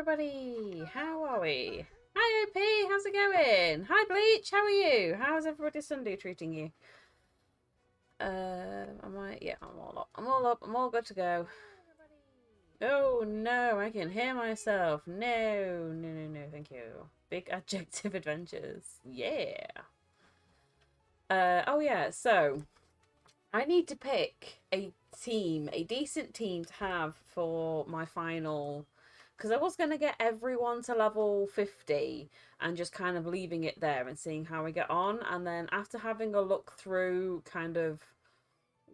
everybody. How are we? Hi, OP. How's it going? Hi, Bleach. How are you? How's everybody's Sunday treating you? Am I? Yeah, I'm all up. I'm all up. I'm all good to go. Oh, no. I can hear myself. No, no, no, no. Thank you. Big adjective adventures. Yeah. Oh, yeah. So, I need to pick a team, a decent team to have for my final. Because I was going to get everyone to level 50 and just kind of leaving it there and seeing how we get on. And then after having a look through kind of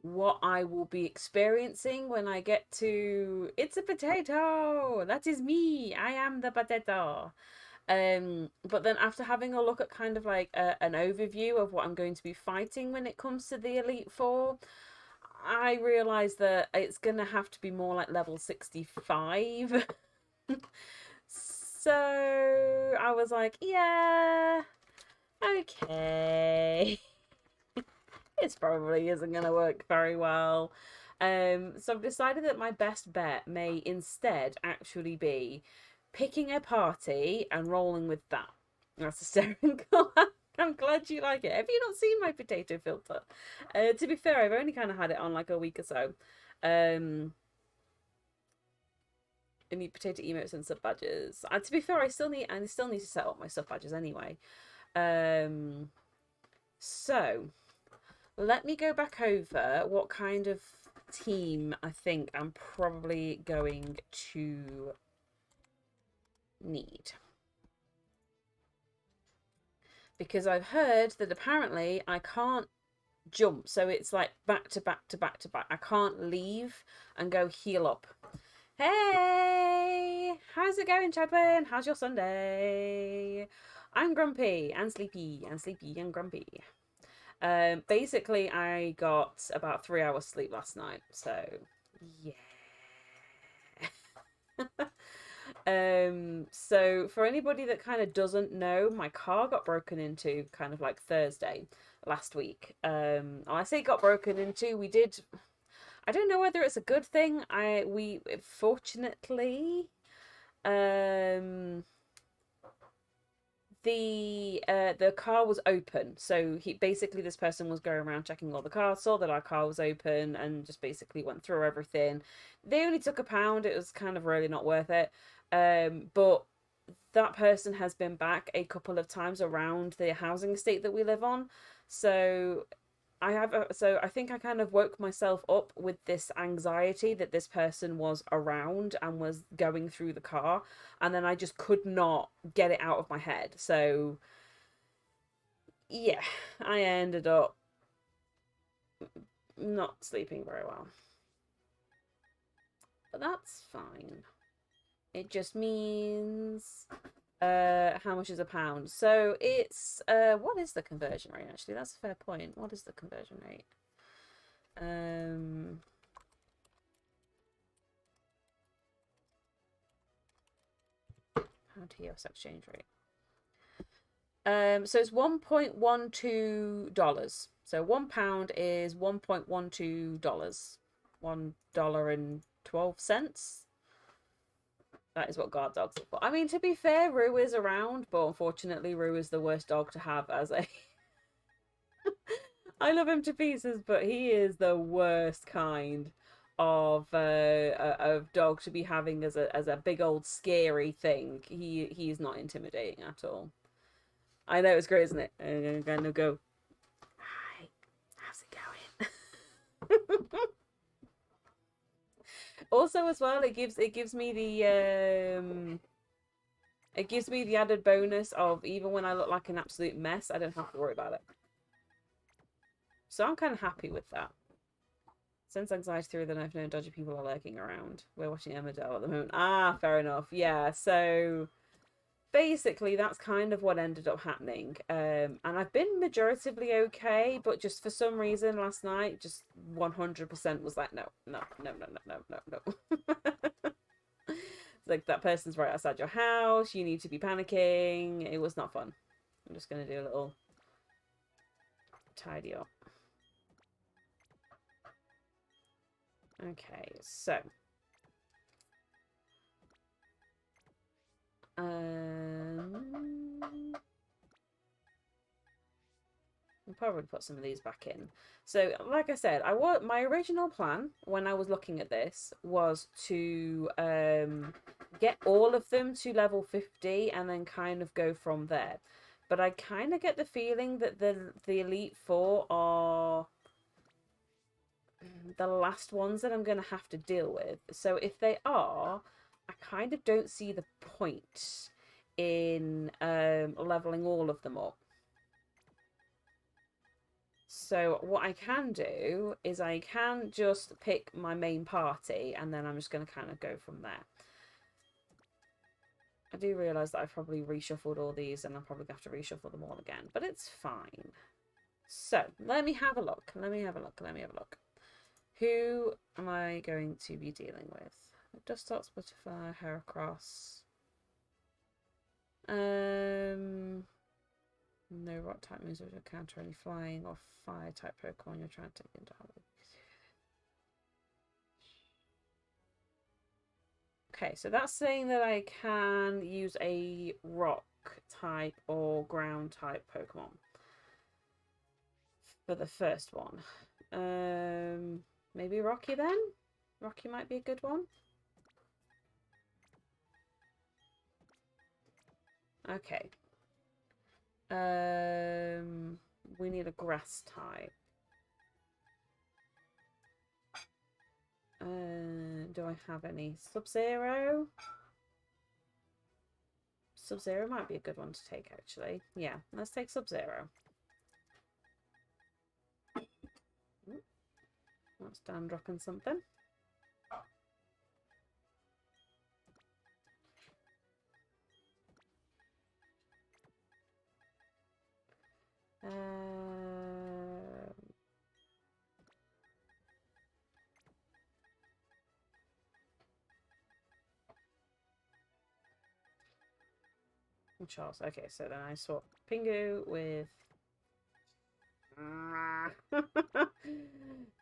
what I will be experiencing when I get to It's a Potato! That is me! I am the potato! But then after having a look at kind of like an overview of what I'm going to be fighting when it comes to the Elite Four, I realised that it's gonna have to be more like level 65. So I was like, yeah, okay. This probably isn't gonna work very well. So I've decided that my best bet may instead actually be picking a party and rolling with that. That's a staring colour. I'm glad you like it. Have you not seen my potato filter? To be fair, I've only kind of had it on like a week or so. I need potato emotes and sub badges. And to be fair, I still need to set up my sub badges anyway. So let me go back over what kind of team I think I'm probably going to need. Because I've heard that apparently I can't jump, so it's like back to back to back to back. I can't leave and go heal up. Hey! How's it going, Chadwin? How's your Sunday? I'm grumpy and sleepy and sleepy and grumpy. Basically, I got about 3 hours sleep last night, so yeah. So for anybody that kind of doesn't know, my car got broken into kind of like Thursday last week. I say got broken into, we did. I don't know whether it's a good thing. We fortunately, um, the car was open, so he basically this person was going around checking all the cars, saw that our car was open, and just basically went through everything. They only took £1. It was kind of really not worth it. But that person has been back a couple of times around the housing estate that we live on, so so I think I kind of woke myself up with this anxiety that this person was around and was going through the car, and then I just could not get it out of my head. So yeah, I ended up not sleeping very well. But that's fine. It just means how much is £1? So it's what is the conversion rate actually? That's a fair point. What is the conversion rate? Pound to US exchange rate. So it's $1.12. So £1 is $1.12. $1.12. That is what guard dogs are for. I mean, to be fair, Rue is around, but unfortunately, Rue is the worst dog to have as a. I love him to pieces, but he is the worst kind of dog to be having as a big old scary thing. He's not intimidating at all. I know it's great, isn't it? I'm gonna go. Hi, how's it going? Also, as well, it gives me the added bonus of even when I look like an absolute mess, I don't have to worry about it. So I'm kind of happy with that. Since anxiety through the knife, no dodgy people are lurking around. We're watching Emmerdale at the moment. Ah, fair enough. Yeah, so basically that's kind of what ended up happening. And I've been majoritively okay, but just for some reason last night, just 100% was like, no, no, no, no, no, no, no, no. It's like that person's right outside your house. You need to be panicking. It was not fun. I'm just gonna do a little tidy up. Okay, so I'll probably put some of these back in. So, like I said, my original plan when I was looking at this was to get all of them to level 50 and then kind of go from there. But I kind of get the feeling that the Elite Four are the last ones that I'm going to have to deal with. So if they are, I kind of don't see the point in leveling all of them up. So what I can do is I can just pick my main party and then I'm just going to kind of go from there. I do realise that I've probably reshuffled all these and I'll probably have to reshuffle them all again, but it's fine. So let me have a look. Let me have a look. Let me have a look. Who am I going to be dealing with? Dustox, Butterfly, Heracross. No rock type moves which will counter any flying or fire type Pokemon you're trying to take into battle. Okay, so that's saying that I can use a rock type or ground type Pokemon for the first one. Maybe Rocky then? Rocky might be a good one. Okay. We need a grass type. Do I have any? Sub-Zero? Sub-Zero might be a good one to take, actually. Yeah, let's take Sub-Zero. That's Dan dropping something. Charles. Okay, so then I swap Pingu with...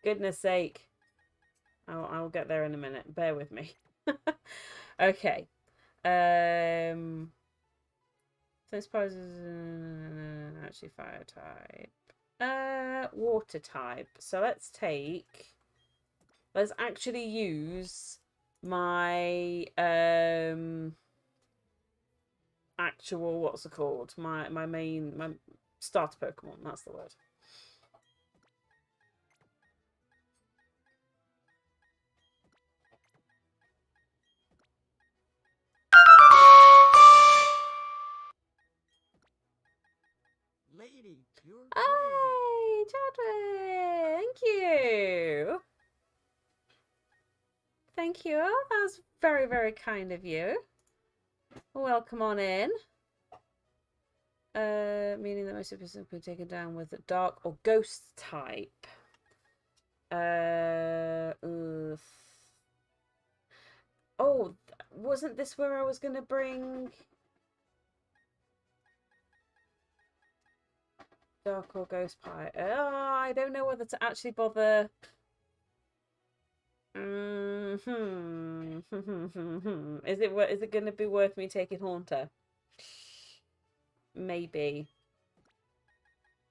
Goodness sake. I'll get there in a minute. Bear with me. Okay. So I suppose actually fire type. Water type. So let's actually use my actual, what's it called? My starter Pokemon, that's the word. Lady, you're Hey, Chadwick! Thank you! Thank you. That was very, very kind of you. Welcome on in. Meaning that most of us have been taken down with a dark or ghost type. Oh, wasn't this where I was going to bring... Dark or ghost pie? Oh, I don't know whether to actually bother... Is it going to be worth me taking Haunter? Maybe.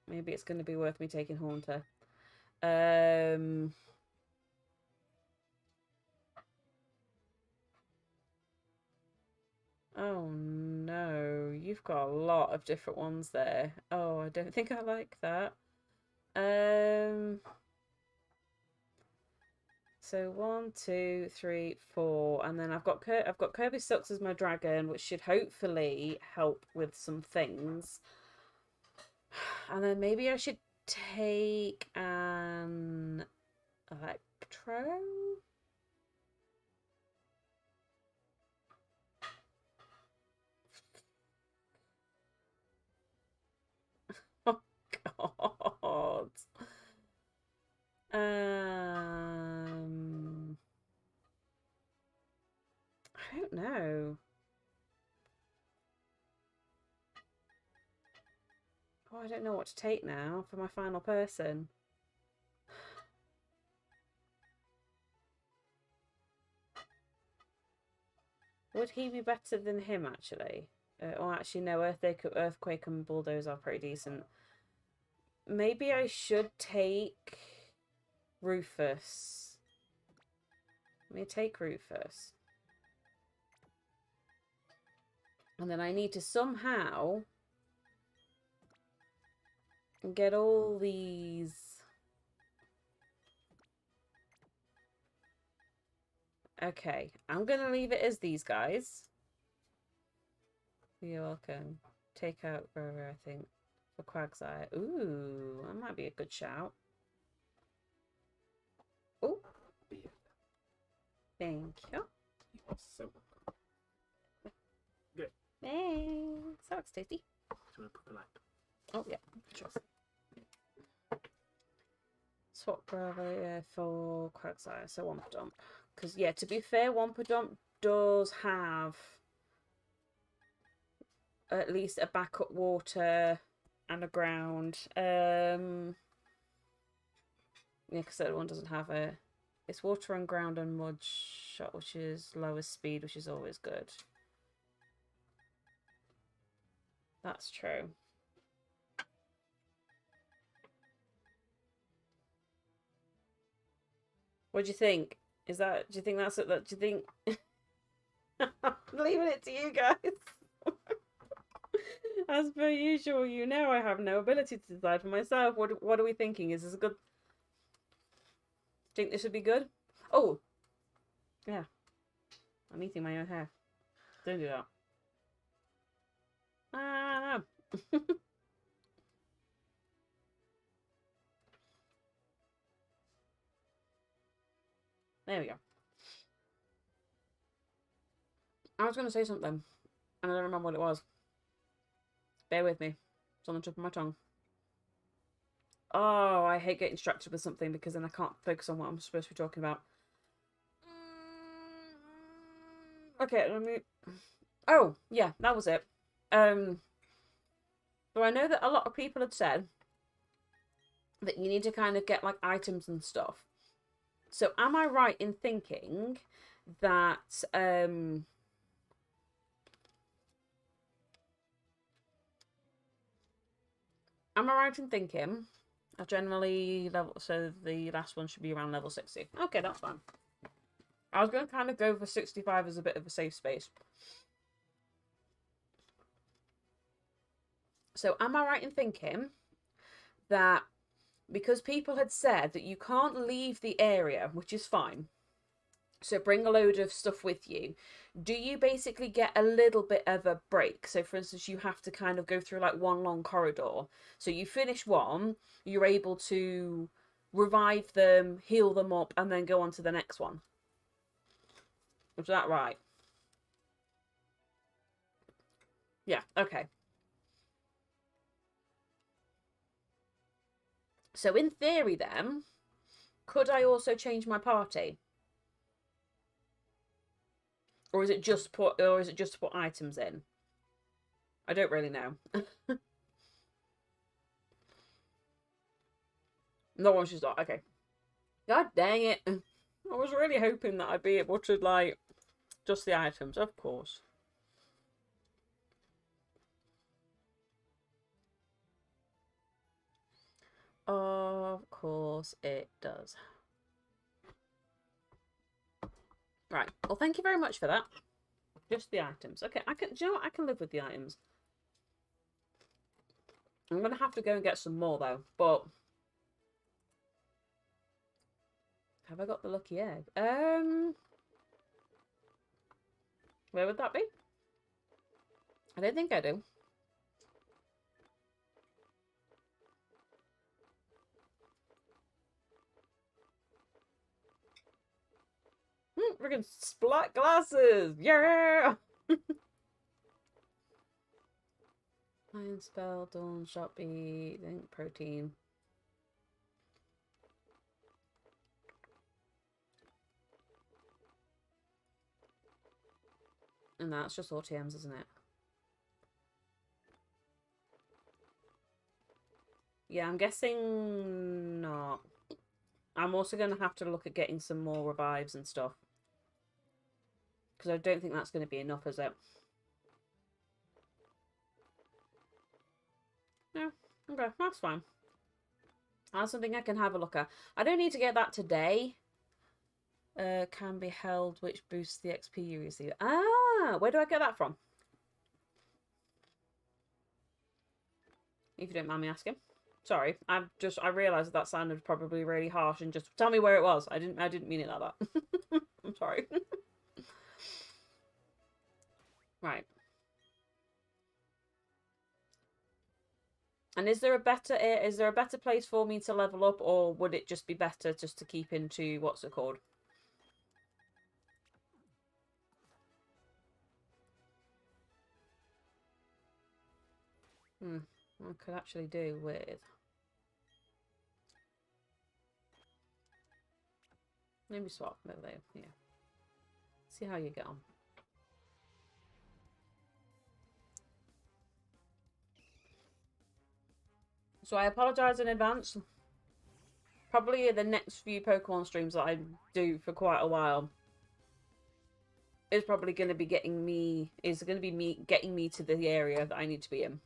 Maybe it's going to be worth me taking Haunter. Oh no, you've got a lot of different ones there. Oh, I don't think I like that. So 1, 2, 3, 4, and then I've got Kirby Sucks as my dragon, which should hopefully help with some things. And then maybe I should take an Electro. Oh God. I don't know. Oh, I don't know what to take now for my final person. would he be better than him, actually? Or actually, no, Earthquake and Bulldoze are pretty decent. Maybe I should take Rufus. Let me take Rufus. And then I need to somehow get all these... Okay, I'm going to leave it as these guys. You're welcome. Take out Grover, I think, for Quagsire. Ooh, that might be a good shout. Oh, thank you. So good. Thanks. That looks tasty. Should I put the light? Oh, yeah, sure. Swap Grover for Quagsire, so Wumpa Dump. Because, yeah, to be fair, Wumpa Dump does have at least a backup water and a ground. Yeah, because that one doesn't have a... It's water and ground and mud shot, which is lowest speed, which is always good. That's true. What do you think? Do you think that's it? Do you think... I'm leaving it to you guys. As per usual, you know I have no ability to decide for myself. What are we thinking? Is this a good... Think this would be good? Oh! Yeah. I'm eating my own hair. Don't do that. Ah, no. There we go. I was going to say something, and I don't remember what it was. Bear with me. It's on the tip of my tongue. Oh, I hate getting distracted with something because then I can't focus on what I'm supposed to be talking about. Okay, let me... Oh, yeah, that was it. So I know that a lot of people had said that you need to kind of get, like, items and stuff. So am I right in thinking that, am I right in thinking I generally level, so the last one should be around level 60. Okay, that's fine. I was going to kind of go for 65 as a bit of a safe space. So am I right in thinking that because people had said that you can't leave the area, which is fine, so bring a load of stuff with you, do you basically get a little bit of a break? So for instance, you have to kind of go through like one long corridor. So you finish one, you're able to revive them, heal them up, and then go on to the next one. Is that right? Yeah, okay. So in theory then, could I also change my party? Or is it just to put items in? I don't really know. No one's just like, okay. God dang it. I was really hoping that I'd be able to, like, just the items, of course. Of course it does. Right. Well, thank you very much for that. Just the items. Okay, do you know what? I can live with the items. I'm going to have to go and get some more, though. But have I got the lucky egg? Where would that be? I don't think I do. Freaking splat glasses! Yeah! Iron spell, dawn, shot beat, zinc, protein. And that's just all TMs, isn't it? Yeah, I'm guessing not. I'm also going to have to look at getting some more revives and stuff. because I don't think that's going to be enough, is it? No. Okay, that's fine. That's something I can have a look at. I don't need to get that today. Can be held, which boosts the XP you receive. Ah, where do I get that from? If you don't mind me asking. Sorry, I realised that sounded probably really harsh, and just tell me where it was. I didn't mean it like that. I'm sorry. Right. And is there a better place for me to level up, or would it just be better just to keep into what's it called? I could actually do with maybe swap them over there. Yeah. See how you get on. So I apologise in advance. Probably the next few Pokemon streams that I do for quite a while is probably going to be getting me to the area that I need to be in.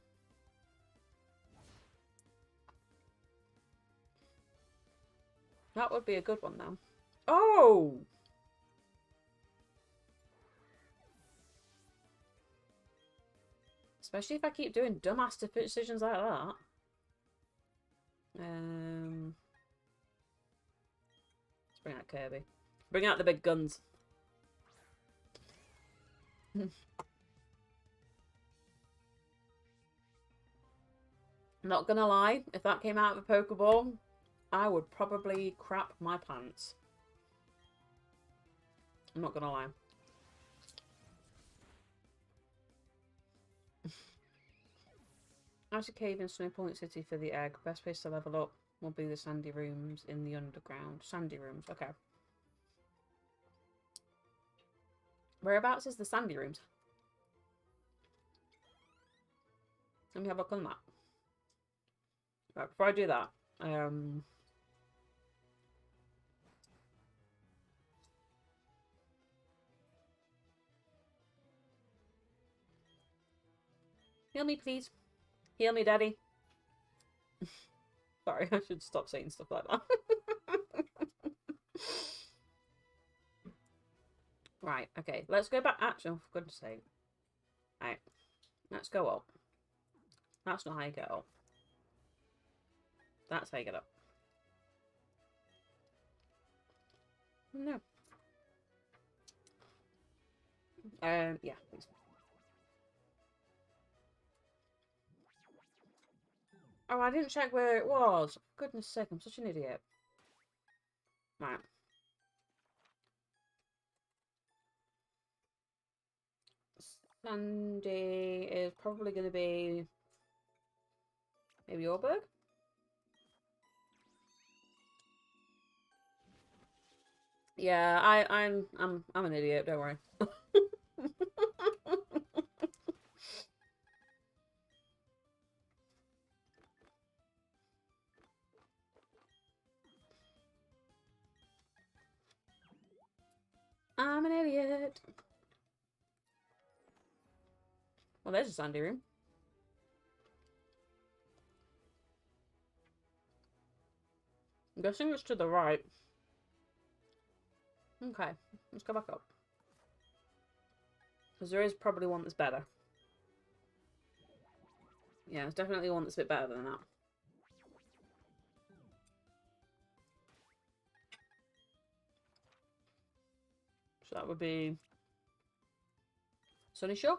That would be a good one now. Oh! Especially if I keep doing dumbass decisions like that. Let's bring out Kirby. Bring out the big guns. Not gonna lie, if that came out of a Pokeball, I would probably crap my pants. I'm not gonna lie. Outer Cave in Snow Point City for the egg. Best place to level up will be the sandy rooms in the underground. Sandy rooms, okay. Whereabouts is the sandy rooms? Let me have a look on that. Right, before I do that, heal me, please. Heal me, Daddy. Sorry, I should stop saying stuff like that. Right, okay. Let's go back. Actually, oh, for goodness sake. Right. Let's go up. That's not how you get up. That's how you get up. No. Yeah, please. Oh, I didn't check where it was. For goodness sake, I'm such an idiot. Right. Sandy is probably going to be maybe Orberg. Yeah, I'm an idiot. Don't worry. I'm an idiot. Well, there's a sandy room. I'm guessing it's to the right. Okay, let's go back up. Because there is probably one that's better. Yeah, there's definitely one that's a bit better than that. So that would be Sunyshore.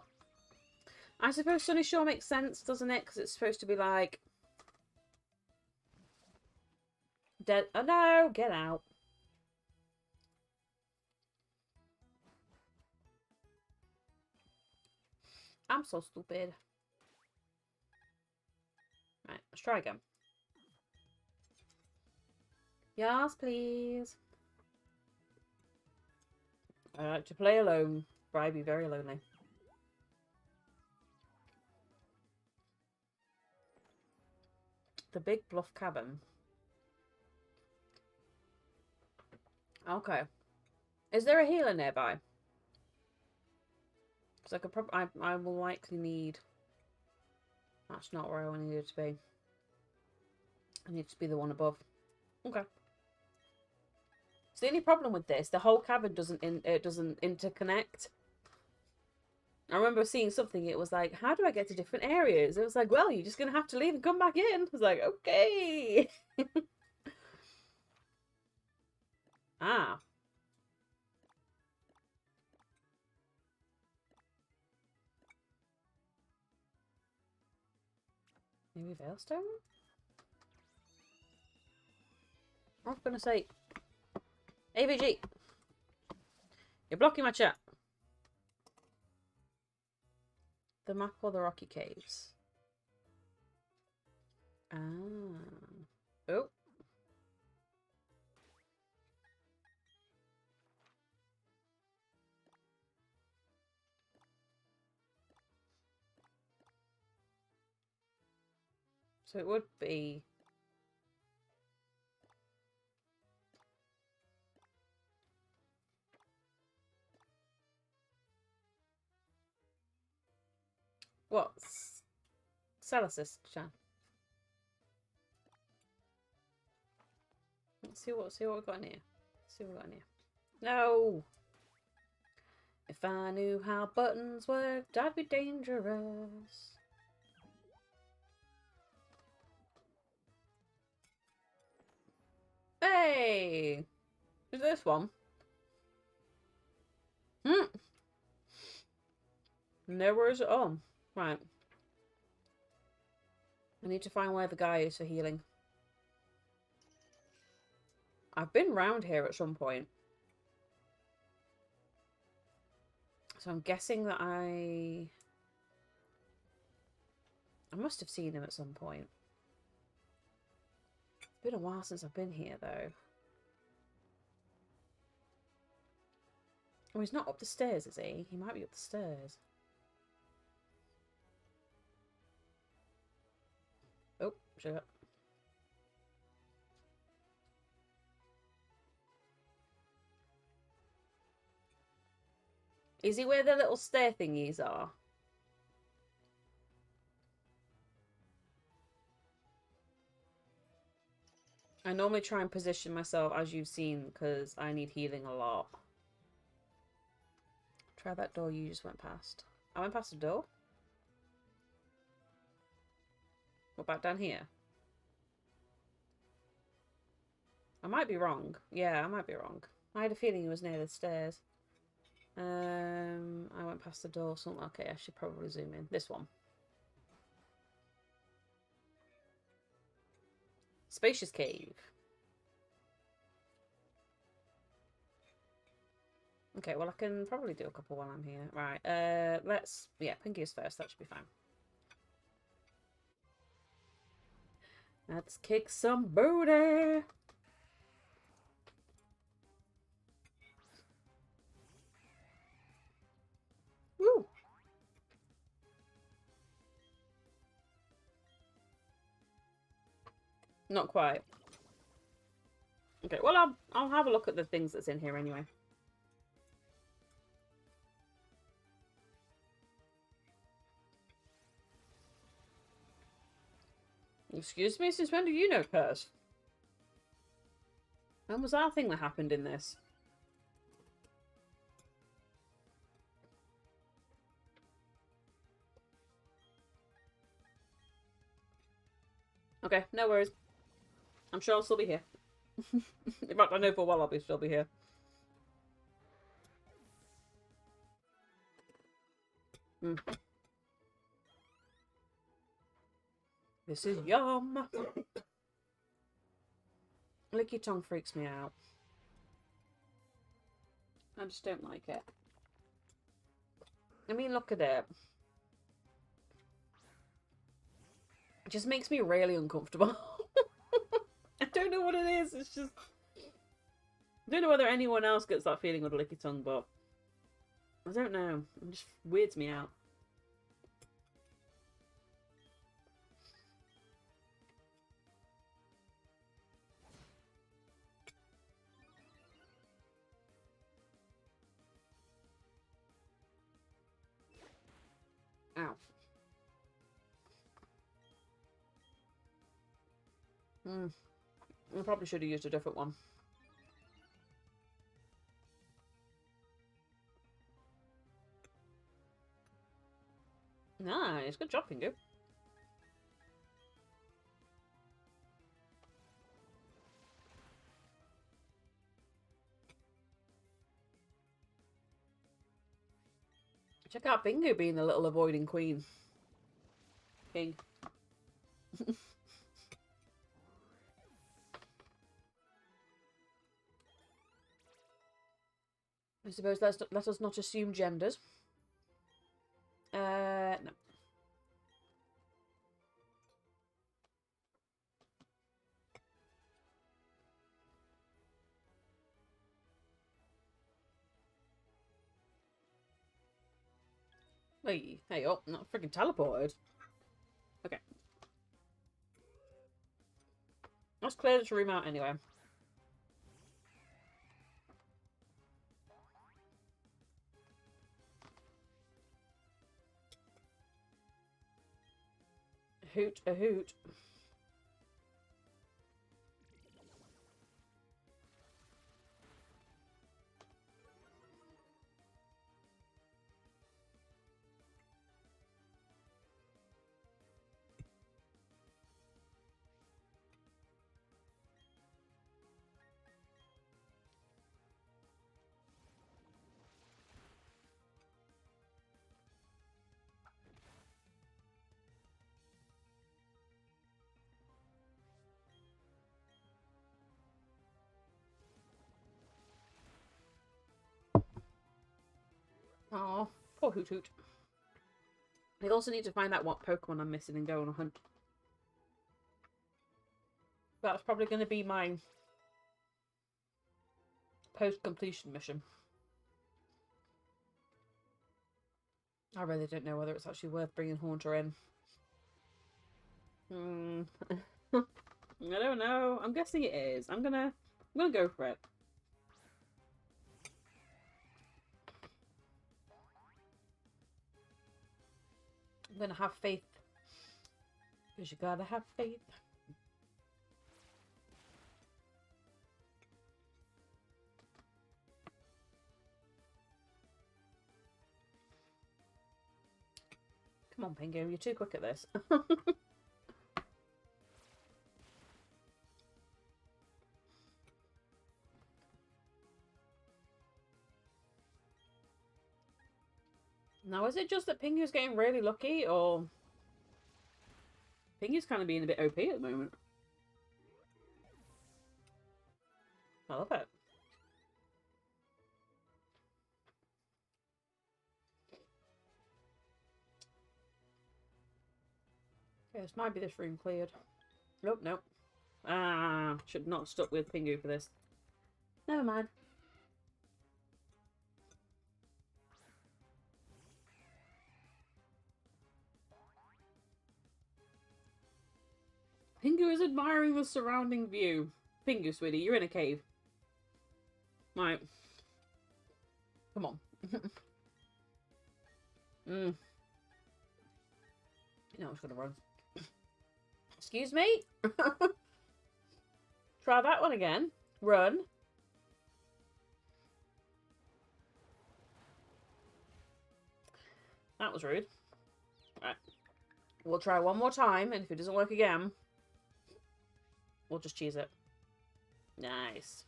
I suppose Sunyshore makes sense, doesn't it? Because it's supposed to be like dead. Oh no, get out. I'm so stupid. Right, let's try again. Yes, please. I like to play alone, but I'd be very lonely. The Big Bluff Cabin. Okay. Is there a healer nearby? Because I could probably, I will likely need. That's not where I need it to be. I need to be the one above. Okay. So the only problem with this, the whole cavern doesn't interconnect. I remember seeing something. It was like, how do I get to different areas? It was like, well, you're just gonna have to leave and come back in. I was like, okay. Ah. Maybe Veilstone? I was gonna say, AVG, you're blocking my chat. The map or the rocky caves? Ah. Oh. So it would be... What? Celicus, chan. Let's see what we got in here. Let's see what we got in here. No! If I knew how buttons worked, I'd be dangerous. Hey! Who's this one? Hmm. Nowhere is it on. Right. I need to find where the guy is for healing. I've been round here at some point. So I'm guessing that I must have seen him at some point. It's been a while since I've been here, though. Oh, he's not up the stairs, is he? He might be up the stairs. Oh, shit. Is he where the little stair thingies are? I normally try and position myself, as you've seen, because I need healing a lot. Try that door you just went past. I went past the door? What about down here? I might be wrong. Yeah, I might be wrong. I had a feeling he was near the stairs. I went past the door. Something. Okay, I should probably zoom in. This one. Spacious cave. Okay, well I can probably do a couple while I'm here. Right, let's... Yeah, Pinkiest first. That should be fine. Let's kick some booty! Woo! Not quite. Okay, well I'll have a look at the things that's in here anyway. Excuse me, since when do you know Curse? When was our thing that happened in this? Okay, no worries. I'm sure I'll still be here. In fact, I know for a while I'll still be here. Mm. This is yum. Licky tongue freaks me out. I just don't like it. I mean, look at it. It just makes me really uncomfortable. I don't know what it is. It's just... I don't know whether anyone else gets that feeling with a licky tongue, but... I don't know. It just weirds me out. Ow. I probably should have used a different one. Nice. Good job, Pingu. Check out Bingo being the little avoiding queen. King. I suppose let us not assume genders. No. Hey, oh, not freaking teleported. Okay. Let's clear this room out anyway. Hoot a hoot. Oh, poor Hoot Hoot. I also need to find out what Pokemon I'm missing and go on a hunt. That's probably going to be my post-completion mission. I really don't know whether it's actually worth bringing Haunter in. I don't know. I'm guessing it is. I'm gonna go for it. I'm gonna have faith. Because you gotta have faith. Come on, Pingu, you're too quick at this. Now, is it just that Pingu's getting really lucky, or Pingu's kind of being a bit OP at the moment? I love it. Okay, this might be this room cleared. Nope, nope. Ah, should not stuck with Pingu for this. Never mind. Pingu is admiring the surrounding view. Pingu, sweetie, you're in a cave. Right. Come on. You know I'm just gonna run. Excuse me? Try that one again. Run. That was rude. Right. We'll try one more time, and if it doesn't work again, we'll just cheese it. Nice.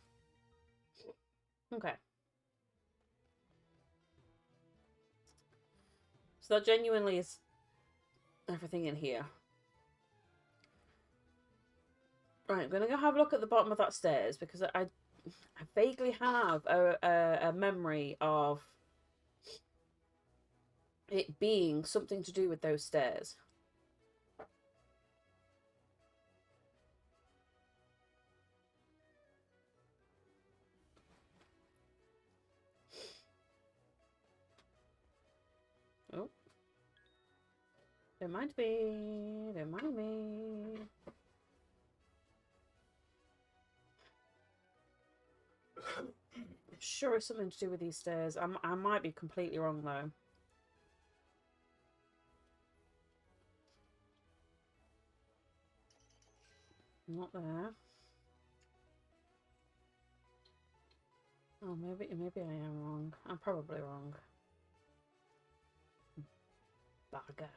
Okay. So that genuinely is everything in here. Right, I'm going to go have a look at the bottom of that stairs, because I vaguely have a memory of it being something to do with those stairs. Oh. Don't mind me. Don't mind me. I'm sure it's something to do with these stairs. I might be completely wrong, though. Not there. Oh, maybe I am wrong. I'm probably wrong. Bugger.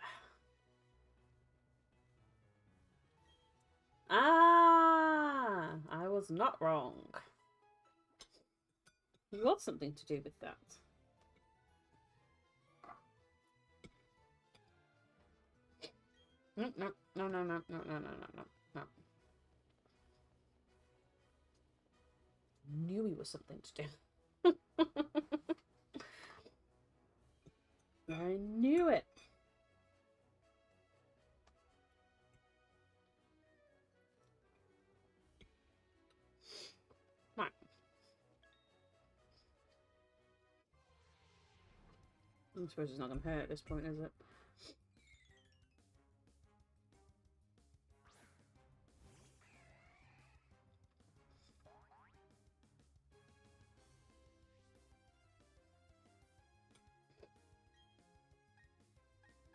Ah! I was not wrong. You got something to do with that. No, no, no, no, no, no, no, no, no, no. Knew he was something to do. I knew it. Right. I suppose it's not going to hurt at this point, is it?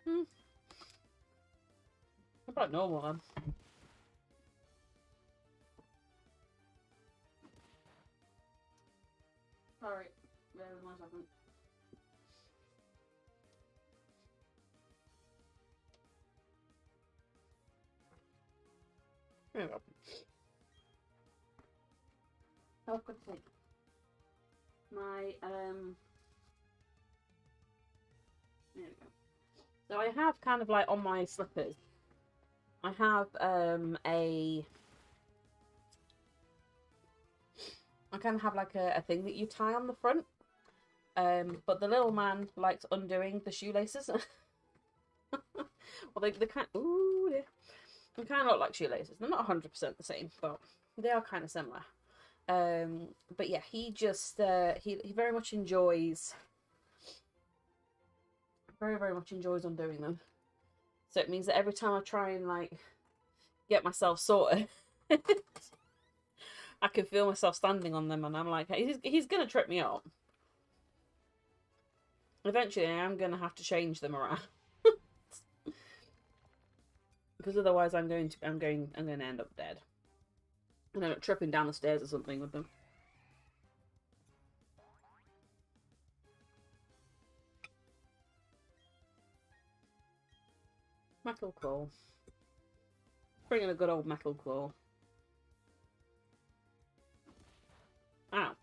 Hmm. How about normal then? Sorry, bear with 1 second. There we go. Oh, good thing. My, there we go. So I have kind of like on my slippers, I have I kind of have like a thing that you tie on the front. But the little man likes undoing the shoelaces. Well, they kind of, ooh, they kind of look like shoelaces. They're not 100% the same, but they are kind of similar. But yeah, he just he very much enjoys very much enjoys undoing them. So it means that every time I try and like get myself sorted, I can feel myself standing on them, and I'm like, he's gonna trip me up. Eventually, I am gonna have to change them around. Because otherwise I'm going to end up dead. And end up tripping down the stairs or something with them. Metal claw. Bring in a good old metal claw. Ow.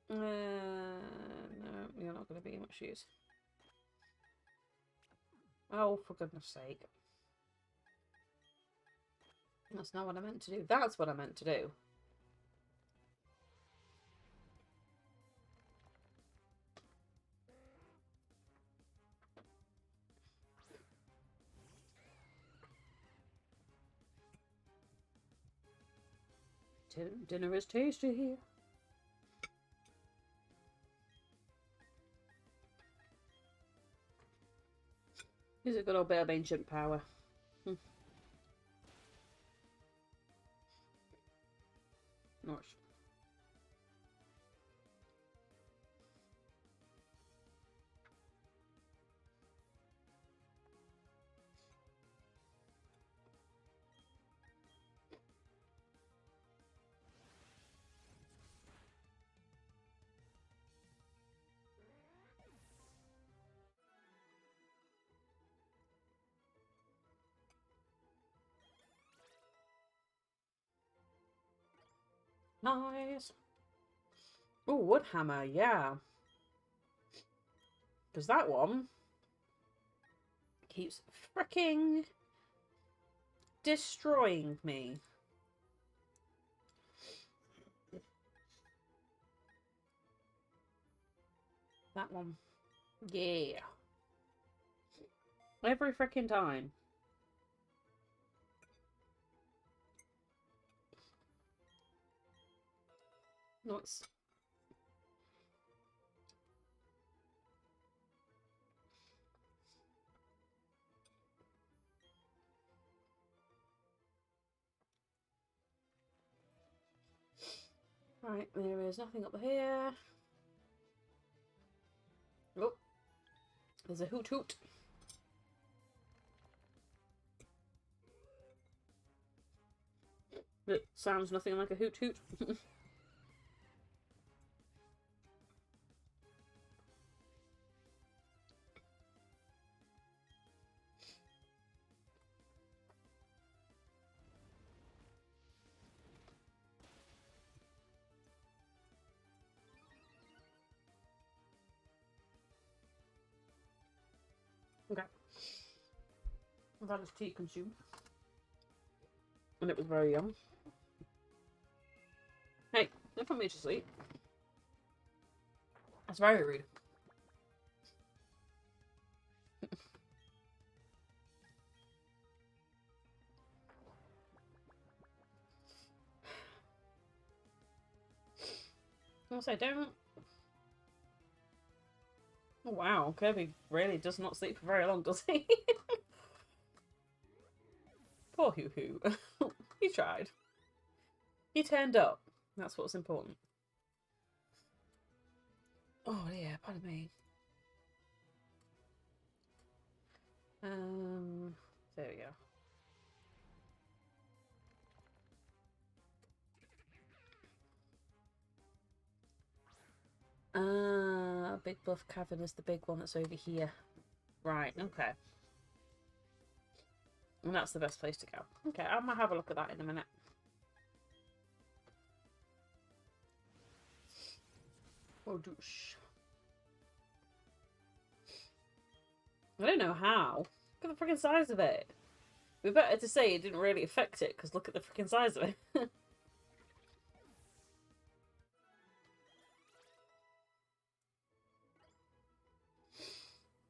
No, you're not going to be much use. Oh, for goodness sake. That's not what I meant to do. That's what I meant to do. Dinner is tasty. Here's a good old bit of ancient power. Nice. Nice. Oh, wood hammer, yeah. Because that one keeps freaking destroying me. That one. Yeah. Every freaking time. No, it's... Right, there is nothing up here. Oh, there's a hoot hoot. It sounds nothing like a hoot hoot. Okay. That is tea consumed. And it was very young. Hey, don't put me to sleep. That's very rude. Also, don't... Oh, wow, Kirby really does not sleep for very long, does he? Poor Hoo Hoo. He tried. He turned up. That's what's important. Oh yeah, pardon me. There we go. Big Bluff Cavern is the big one that's over here. Right, okay. And that's the best place to go. Okay, I'm gonna have a look at that in a minute. Oh, douche. I don't know how. Look at the freaking size of it. We're better to say it didn't really affect it, because look at the freaking size of it.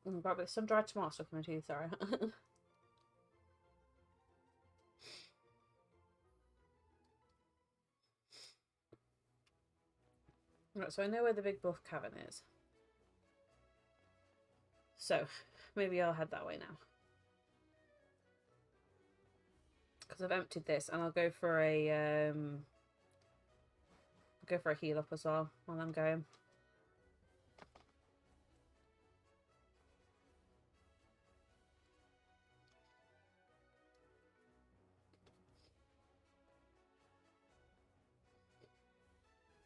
Right, there's some dried tomato stuck in my teeth, sorry. Right, so I know where the Big Bluff Cavern is. So, maybe I'll head that way now. Because I've emptied this, and I'll go for a heal up as well while I'm going.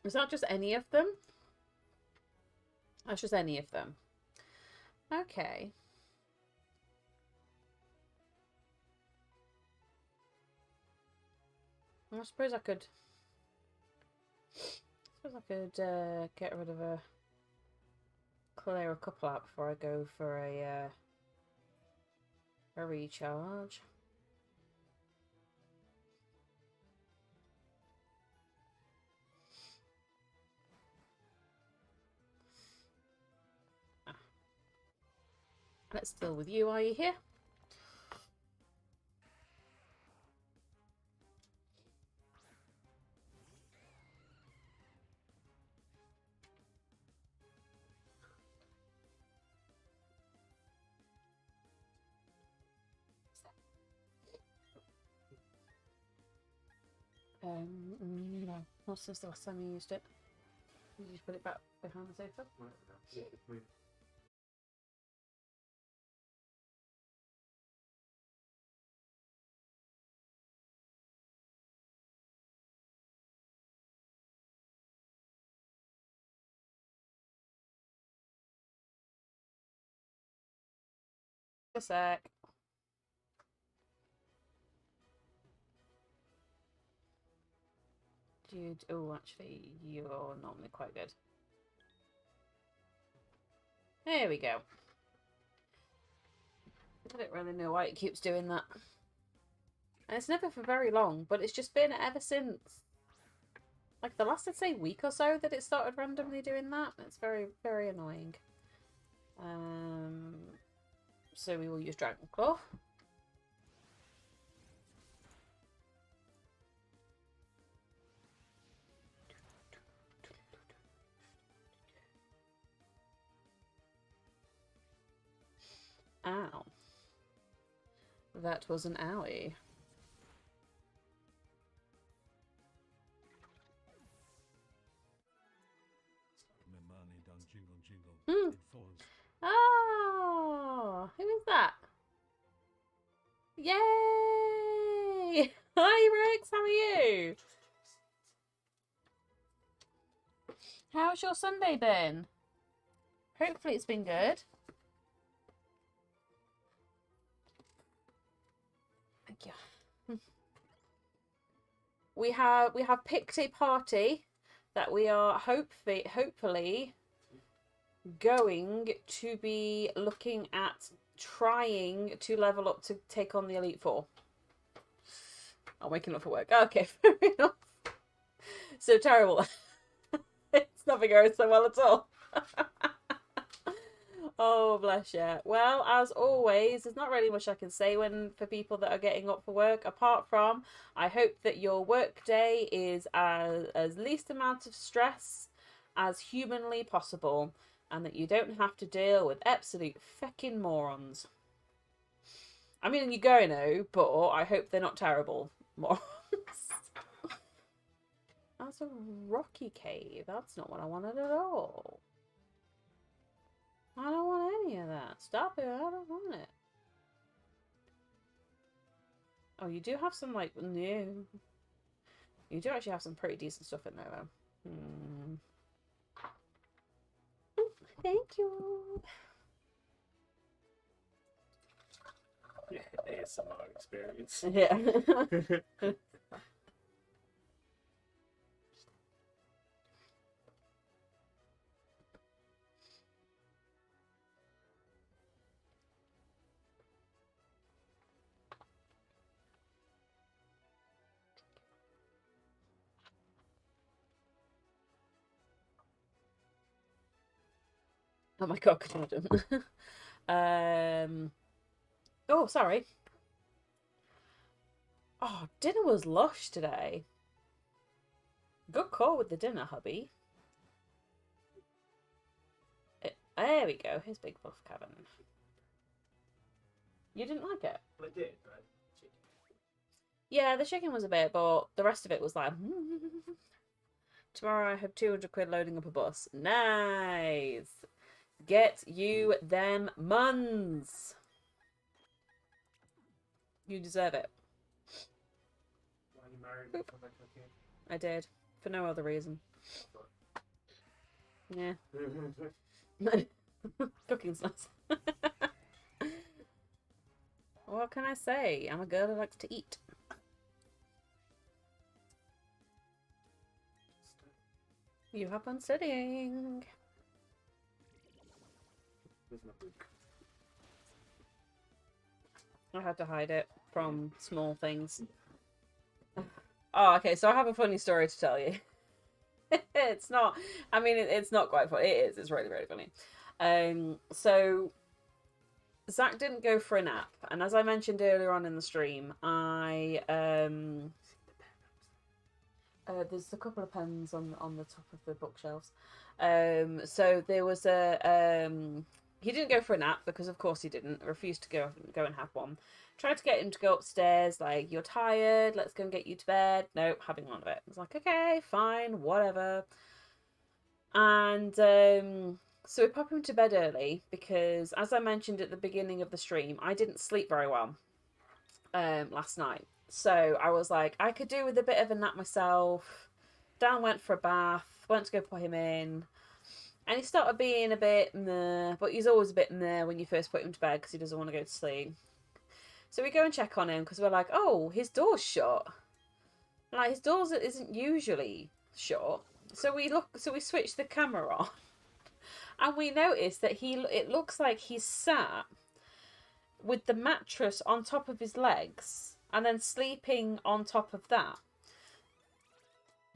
Is that just any of them? That's just any of them. Okay. I suppose I could get rid of clear a couple out before I go for a recharge. Let's deal with you. Are you here? No, not since the last time you used it. You just put it back behind the sofa. A sec. Dude, oh, actually, you're normally quite good. There we go. I don't really know why it keeps doing that. And it's never for very long, but it's just been ever since, like, the last, I'd say, week or so that it started randomly doing that. It's very, very annoying. So we will use Dragon Claw. Ow. That was an owie. Memani done jingle jingle. Hmm. It falls. Oh, who is that? Yay! Hi Rex, how are you? How's your Sunday been? Hopefully it's been good. Thank you. We have picked a party that we are hopefully going to be looking at trying to level up to take on the Elite Four. I'm waking up for work. Okay, fair enough. So terrible. It's not been going so well at all. Oh, bless you. Well, as always, there's not really much I can say for people that are getting up for work, apart from I hope that your work day is as least amount of stress as humanly possible, and that you don't have to deal with absolute feckin' morons. I mean, you're going to, but I hope they're not terrible morons. That's a rocky cave. That's not what I wanted at all. I don't want any of that. Stop it. I don't want it. Oh, you do have some, like, new... You do actually have some pretty decent stuff in there, though. Ooh, thank you. Yeah, ASMR experience. Yeah. Oh my god, could you imagine? Oh, sorry. Oh, dinner was lush today. Good call with the dinner, hubby. There we go. Here's Big Buff Cabin. You didn't like it? Well, I did, right? Yeah, the chicken was a bit, but the rest of it was like... Tomorrow I have 200 quid loading up a bus. Nice! Get you them muns! You deserve it. Why are you married before my cooking? I did. For no other reason. Yeah. Cooking's nice. What can I say? I'm a girl who likes to eat. You have fun studying. With my book. I had to hide it from small things. Oh, okay, so I have a funny story to tell you. It's not, I mean, it's not quite funny. It is, it's really, really funny. So Zach didn't go for a nap, and as I mentioned earlier on in the stream, there's a couple of pens on the top of the bookshelves. So there was he didn't go for a nap because of course he didn't. Refused to go and have one. Tried to get him to go upstairs, like, you're tired, let's go and get you to bed. Nope, having none of it. I was like, okay, fine, whatever. And so we pop him to bed early because, as I mentioned at the beginning of the stream, I didn't sleep very well last night. So I was like, I could do with a bit of a nap myself. Dan went for a bath, went to go put him in. And he started being a bit meh, but he's always a bit meh when you first put him to bed because he doesn't want to go to sleep. So we go and check on him because we're like, oh, his door's shut. Like, his door isn't usually shut. So we switch the camera on. And we notice that it looks like he's sat with the mattress on top of his legs and then sleeping on top of that.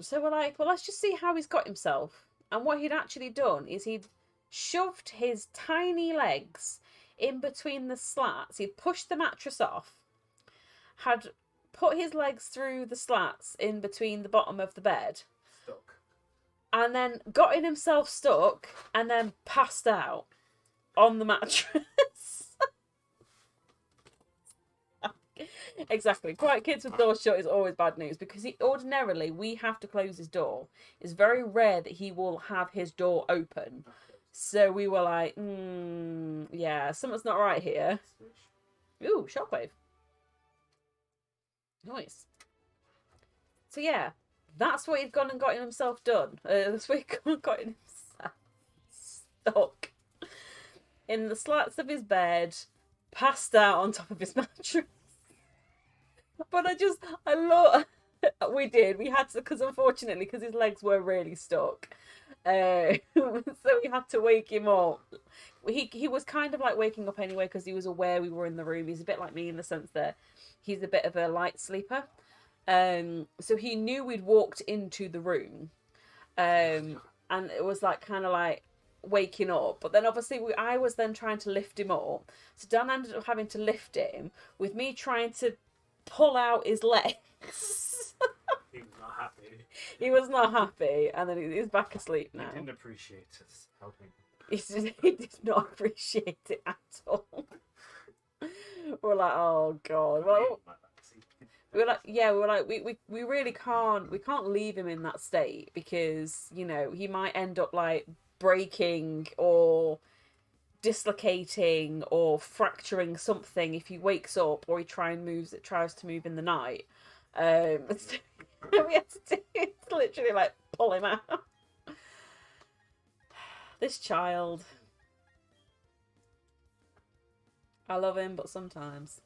So we're like, well, let's just see how he's got himself. And what he'd actually done is he'd shoved his tiny legs in between the slats. He'd pushed the mattress off, had put his legs through the slats in between the bottom of the bed, Stuck. and then gotten himself stuck, and then passed out on the mattress. Exactly. Quiet kids with doors shut is always bad news, because ordinarily we have to close his door. It's very rare that he will have his door open. So we were like, yeah, something's not right here. Ooh, shockwave. Nice. So yeah, that's what he'd gone and gotten himself done. That's what he'd gone and gotten himself stuck in the slats of his bed, passed out on top of his mattress. But I love. We had to, because unfortunately, because his legs were really stuck, so we had to wake him up. He was kind of like waking up anyway, because he was aware we were in the room. He's a bit like me in the sense that he's a bit of a light sleeper. So he knew we'd walked into the room, and it was like kind of like waking up. But then obviously I was then trying to lift him up, so Dan ended up having to lift him with me trying to pull out his legs. He was not happy. He was not happy, and then he's back asleep now. He didn't appreciate us helping. He did not appreciate it at all. We're like, oh god. Well, we were like, we really can't leave him in that state, because, you know, he might end up like breaking or dislocating or fracturing something if he wakes up, or he tries to move in the night. So we had to do it, literally like pull him out. This child, I love him, but sometimes.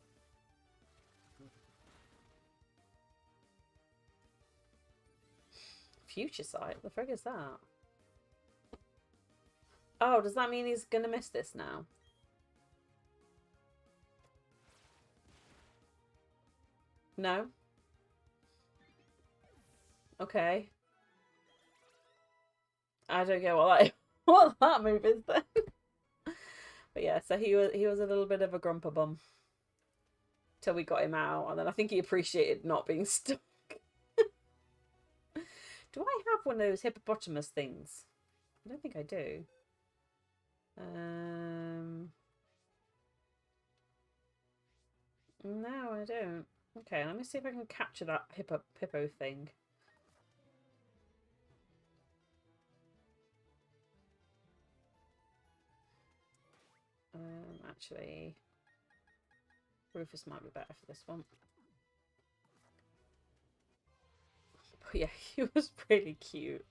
Future sight? The frig is that? Oh, does that mean he's gonna miss this now? No? Okay. I don't get what that move is then. But yeah, so he was a little bit of a grumper bum till we got him out, and then I think he appreciated not being stuck. Do I have one of those hippopotamus things? I don't think I do. No, I don't. Okay, let me see if I can capture that hippo thing. Actually, Rufus might be better for this one. But yeah, he was really cute.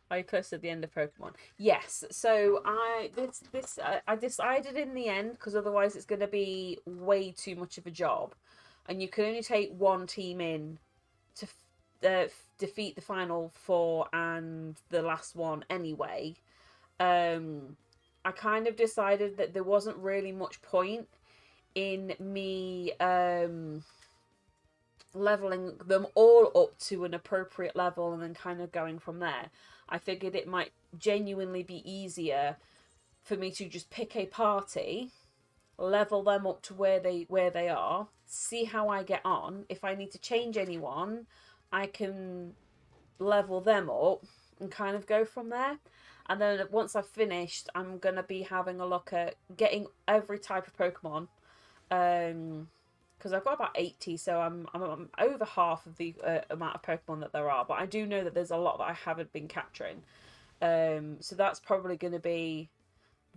Are you close to the end of Pokemon? Yes. So I decided in the end, because otherwise it's going to be way too much of a job, and you can only take one team in to defeat the final four and the last one anyway. I kind of decided that there wasn't really much point in me leveling them all up to an appropriate level and then kind of going from there. I figured it might genuinely be easier for me to just pick a party, level them up to where they are, see how I get on. If I need to change anyone, I can level them up and kind of go from there. And then once I've finished, I'm going to be having a look at getting every type of Pokemon. Because I've got about 80, so I'm over half of the amount of Pokemon that there are. But I do know that there's a lot that I haven't been capturing. So that's probably going to be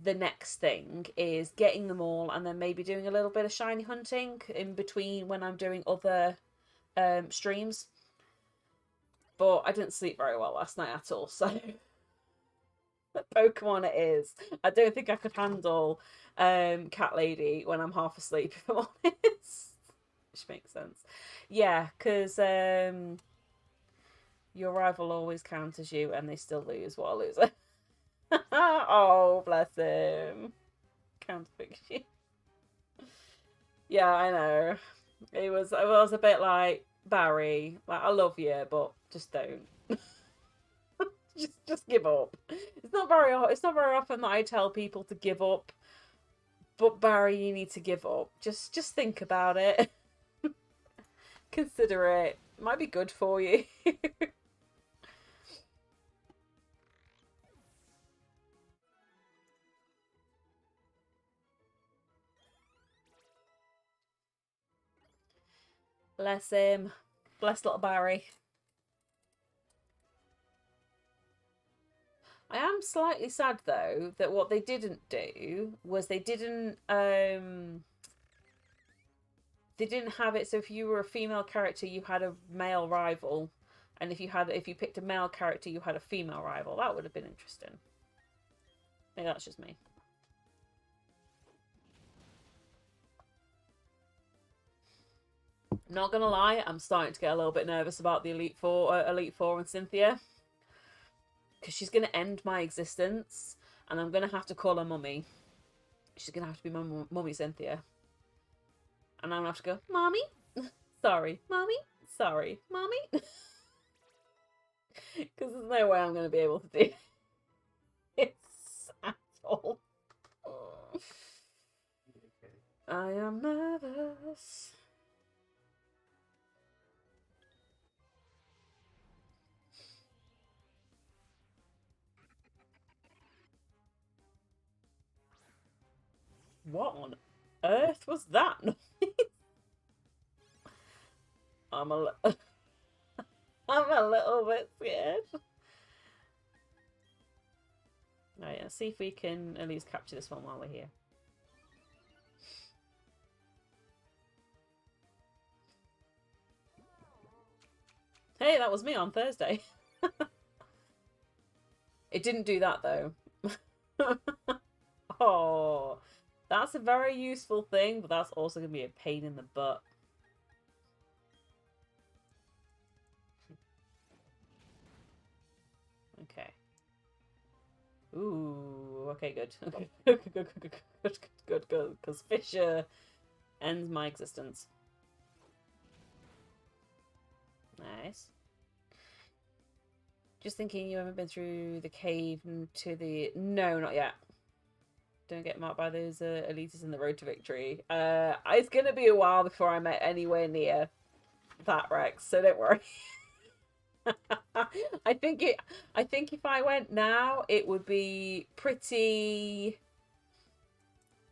the next thing, is getting them all, and then maybe doing a little bit of shiny hunting in between when I'm doing other streams. But I didn't sleep very well last night at all, so Pokemon it is. I don't think I could handle Cat Lady when I'm half asleep, if I'm honest. Which makes sense. Yeah, because your rival always counters you and they still lose. What a loser. Oh, bless him. Counterpicks you. Yeah, I know. It was a bit like, Barry, like, I love you, but just don't. just give up. It's not very often that I tell people to give up, But Barry, you need to give up. Just think about it. Consider it. Might be good for you. Bless him. Bless little Barry. I am slightly sad though that what they didn't do was they didn't have it so if you were a female character you had a male rival, and if you picked a male character you had a female rival. That would have been interesting. Maybe that's just me. Not gonna lie, I'm starting to get a little bit nervous about the Elite Four and Cynthia. Because she's going to end my existence, and I'm going to have to call her Mummy. She's going to have to be Mummy Cynthia. And I'm going to have to go, Mommy? Sorry, Mommy? Sorry, Mommy? Because there's no way I'm going to be able to do this at all. I am nervous. What on earth was that noise? I'm a little bit scared. Right, let's see if we can at least capture this one while we're here. Hey, that was me on Thursday. It didn't do that though. Oh, that's a very useful thing, but that's also going to be a pain in the butt. Okay. Ooh, okay, good. Good, because Fisher ends my existence. Nice. Just thinking, you haven't been through the cave to the... No, not yet. Don't get marked by those elitists in the road to victory. It's going to be a while before I'm anywhere near that, Rex, so don't worry. I think if I went now, it would be pretty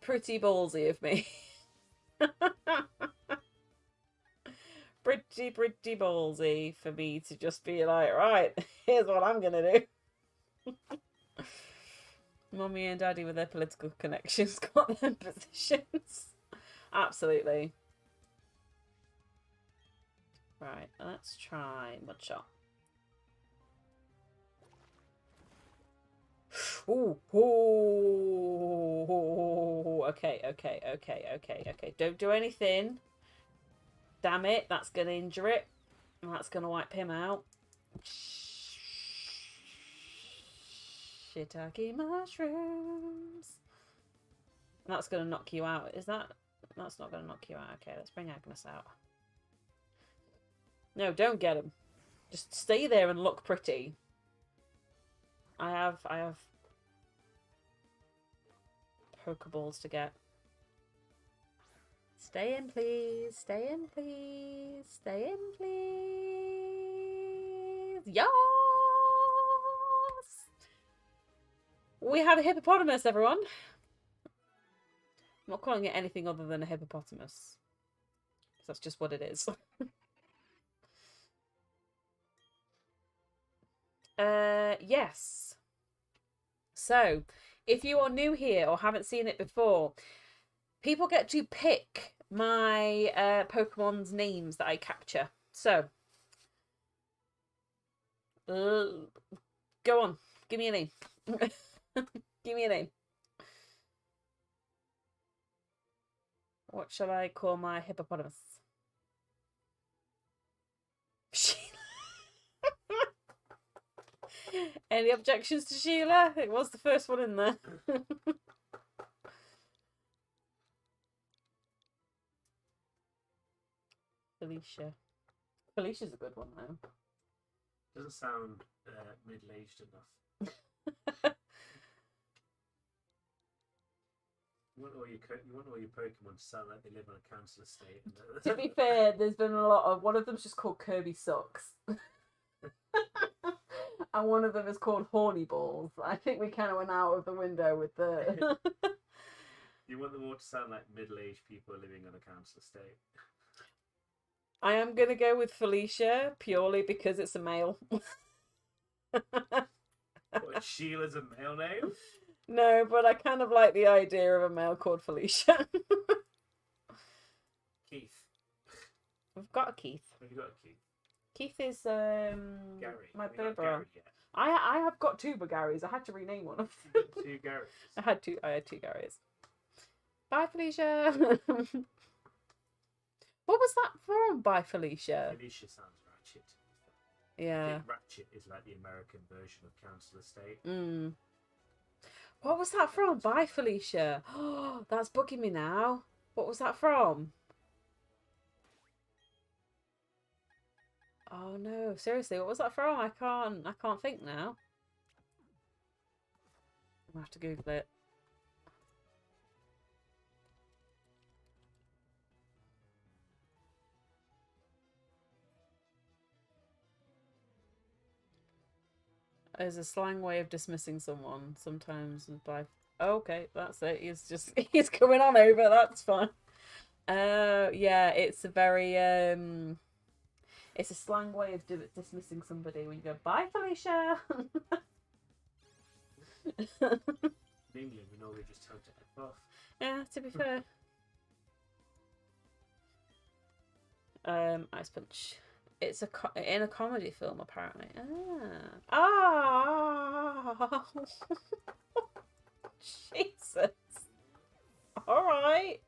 ballsy of me. pretty ballsy for me to just be like, right, here's what I'm gonna do. Mummy and Daddy with their political connections got them positions. Absolutely. Right, let's try Mudshot. Ooh, ooh, okay. Don't do anything. Damn it, that's gonna injure it. And that's gonna wipe him out. Shiitake mushrooms. And that's gonna knock you out. Is that? That's not gonna knock you out. Okay, let's bring Agnes out. No, don't get him. Just stay there and look pretty. I have Pokeballs to get. Stay in, please. Stay in, please. Stay in, please. Yes! We have a hippopotamus, everyone. I'm not calling it anything other than a hippopotamus. That's just what it is. Yes. So, if you are new here or haven't seen it before, people get to pick my Pokemon's names that I capture. So, go on. Give me a name. Give me a name. What shall I call my hippopotamus? Any objections to Sheila? It was the first one in there. Felicia. Felicia's a good one, though. Doesn't sound middle-aged enough. You want all your Pokemon to sound like they live on a council estate. To be fair, there's been a lot of. One of them's just called Kirby Sucks. And one of them is called Horny Balls. I think we kind of went out of the window with the. You want them all to sound like middle-aged people living on a council estate. I am going to go with Felicia purely because it's a male. What, Sheila's a male name? No, but I kind of like the idea of a male called Felicia. Keith. We've got a Keith. Have you got a Keith? Keith is Gary. my Have you got Berbera. Gary yet? I have got two Garys. I had to rename one of You them. got two Garys. I had two Garys. Bye, Felicia. What was that from? Bye, Felicia. Felicia sounds ratchet. I Yeah. think ratchet is like the American version of council estate. What was that from? Bye, Felicia. Oh, that's bugging me now. What was that from? Oh no, seriously, what was that from? I can't think now. I'm gonna have to Google it. There's a slang way of dismissing someone sometimes by. Oh, okay, that's it. He's coming on over. That's fine. Yeah, it's a very it's a slang way of dismissing somebody when you go, bye, Felicia. In England, we normally just tell to F off. Yeah, to be fair. Ice Punch. It's in a comedy film, apparently. Ah. Jesus. All right.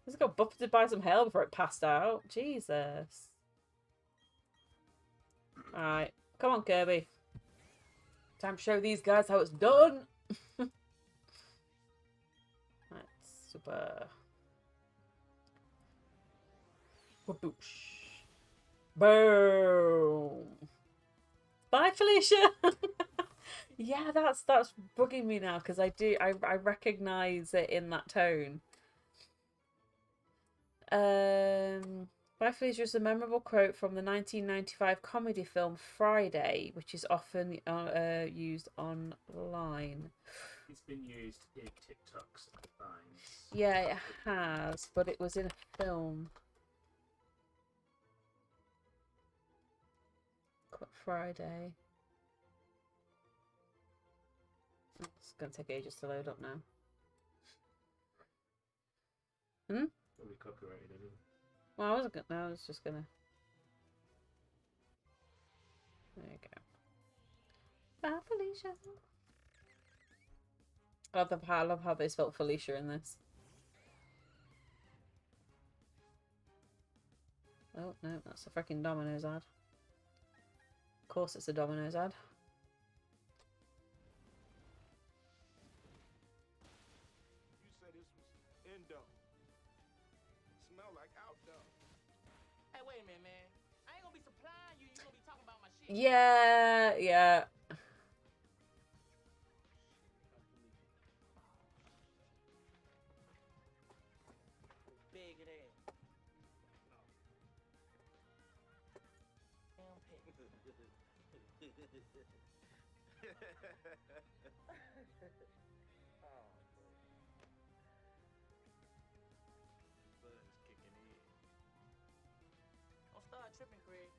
This got buffeted by some hell before it passed out. Jesus. All right, come on, Kirby. Time to show these guys how it's done. Right, super. Waboosh. Boom. Bye, Felicia. Yeah, that's bugging me now because I recognize it in that tone. Bye, Felicia is a memorable quote from the 1995 comedy film Friday, which is often used online. It's been used in TikToks and Vines. Yeah, it has, but it was in a film. Friday. It's gonna take ages to load up now. Probably copyrighted anyway. Well, I wasn't gonna. No, I was just gonna. There you go. Bye, Felicia. I love how they spelled Felicia in this. Oh no, that's a freaking Domino's ad. Of course, it's a Domino's ad. You said this was indoor. Smell like outdoor. Hey, wait a minute, man. I ain't gonna be supplying you. You gonna be talking about my shit. Yeah, yeah. Big it is. Damn pig. Oh, Blood's kicking in. don't start tripping, Craig.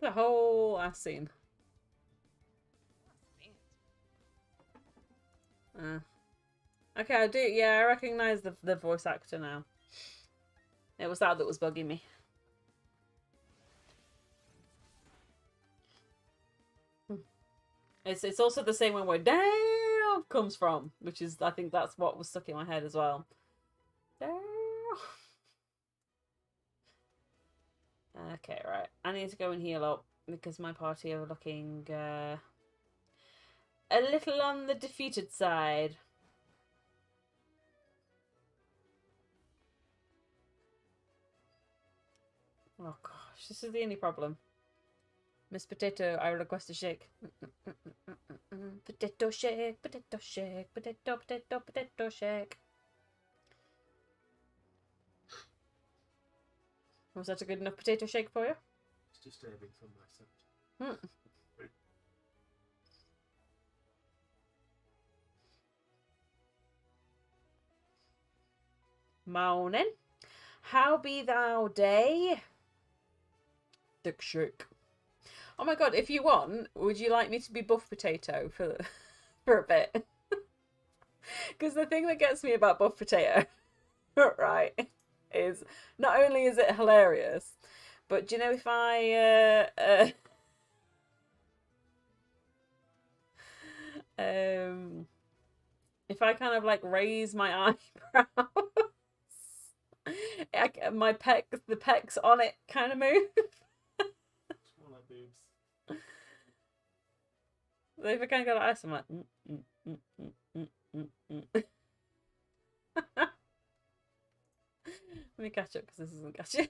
The whole ass scene. Okay, I do. Yeah, I recognize the voice actor now. It was that was bugging me. It's also the same one where "damn" comes from, which is I think that's what was stuck in my head as well. Damn. Okay, right. I need to go and heal up because my party are looking a little on the defeated side. Oh gosh, this is the only problem. Miss Potato, I request a shake. Potato shake, potato shake, potato, potato, potato shake. Was that a good enough potato shake for you? It's disturbing from my side. Morning. How be thou day? Dick shake. Oh my god, if you want, would you like me to be Buff Potato for a bit? Because the thing that gets me about Buff Potato, right, is not only is it hilarious, but do you know if if I kind of like raise my eyebrows, the pecs on it kind of move. It's more like boobs. If I kind of go like this, I'm like. Let me catch up because this isn't catching.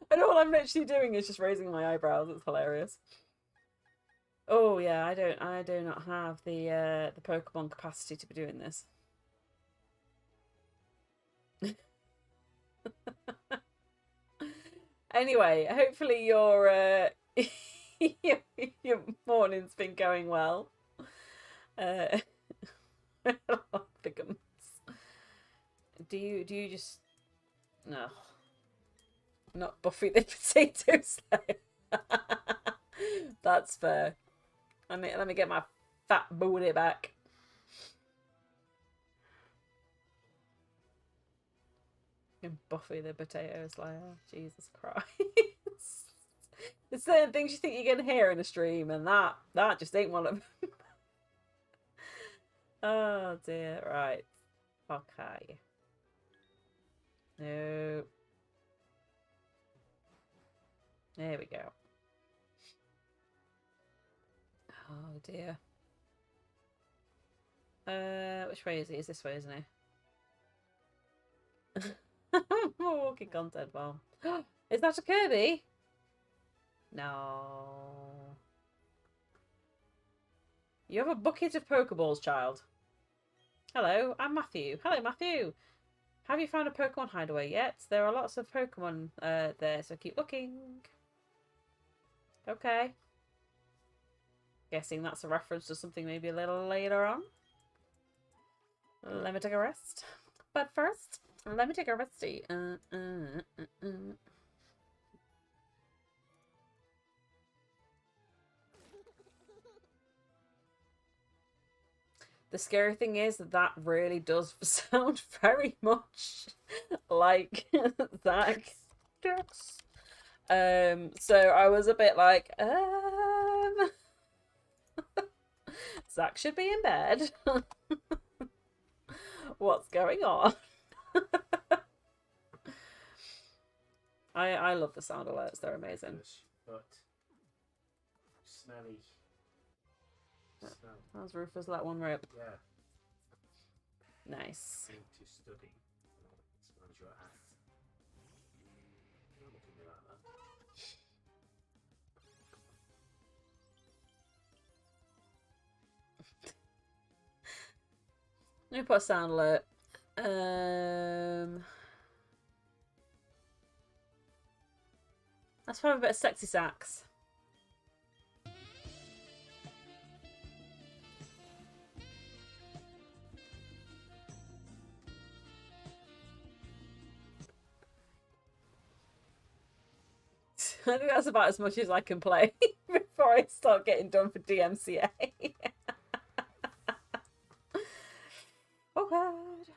And all I'm literally doing is just raising my eyebrows. It's hilarious. Oh yeah, I do not have the Pokemon capacity to be doing this. Anyway, hopefully your your morning's been going well. Pickums. Do you just no? Not Buffy the Potato Slayer. That's fair. Let me get my fat booty back. And Buffy the Potato Slayer. Jesus Christ. There's certain things you think you're gonna hear in a stream, and that just ain't one of them. Oh dear. Right. Okay. No. There we go. Oh dear. Which way is it? It's this way, isn't it? Walking content farm. Is that a Kirby? No. You have a bucket of Pokeballs, child. Hello, I'm Matthew. Hello, Matthew. Have you found a Pokemon hideaway yet? There are lots of Pokemon there, so keep looking. Okay. Guessing that's a reference to something maybe a little later on. Let me take a rest. But first, let me take a resty. The scary thing is that really does sound very much like Zach. So I was a bit like, Zach should be in bed. What's going on? I love the sound alerts, they're amazing. But smelly. Smell. How's Rufus let one rip? Yeah. Nice. Going to study. It smells your ass. Don't look at me like that. Let me put a sound alert. Let's have a bit of sexy sax. I think that's about as much as I can play before I start getting done for DMCA. Oh god.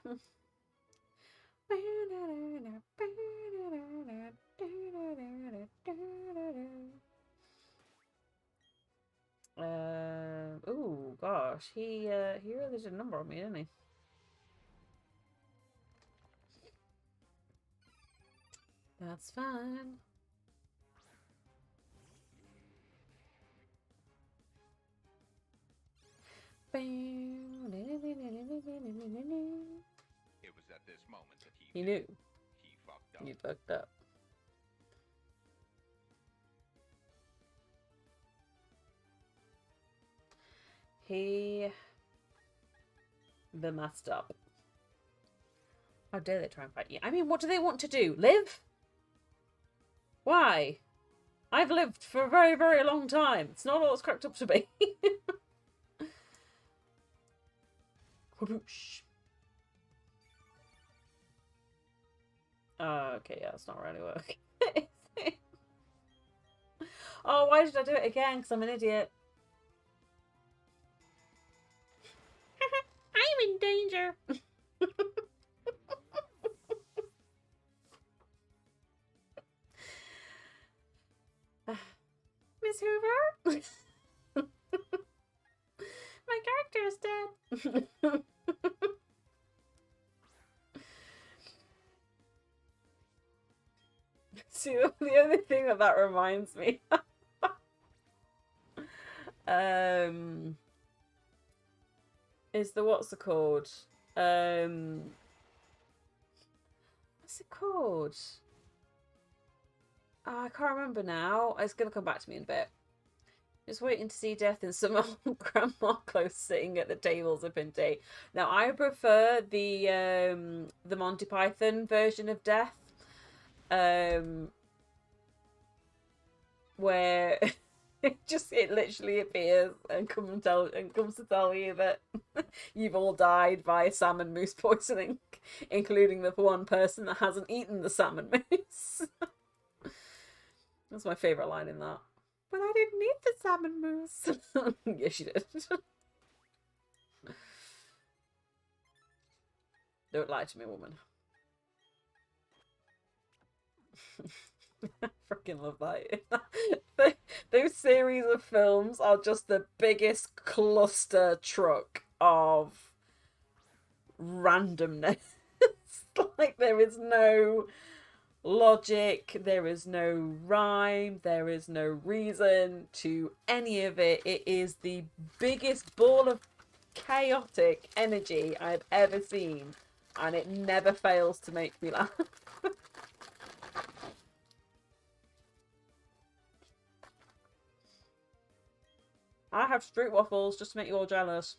Oh gosh, he really did a number on me, didn't he? That's fine. was at this moment that He knew. he fucked up. You fucked up. He messed up. How dare they try and fight you? I mean, what do they want to do? Live? Why? I've lived for a very, very long time. It's not all it's cracked up to be. Whoosh. Okay, yeah, it's not really working. Oh, why did I do it again? Because I'm an idiot. I'm in danger. Miss Hoover? My character is dead. See, the only thing that reminds me is the what's it called? What's it called? Oh, I can't remember now. It's gonna come back to me in a bit. Just waiting to see death in some old grandma close sitting at the tables of tea. Now I prefer the Monty Python version of death. Where it literally appears and comes to tell you that you've all died by salmon mousse poisoning, including the one person that hasn't eaten the salmon mousse. That's my favourite line in that. But I didn't eat the salmon mousse. Yes, you did. Don't lie to me, woman. I freaking love that. Those series of films are just the biggest cluster truck of randomness. Like, there is no logic, there is no rhyme, there is no reason to any of it. It is the biggest ball of chaotic energy I've ever seen, and it never fails to make me laugh. I have street waffles just to make you all jealous.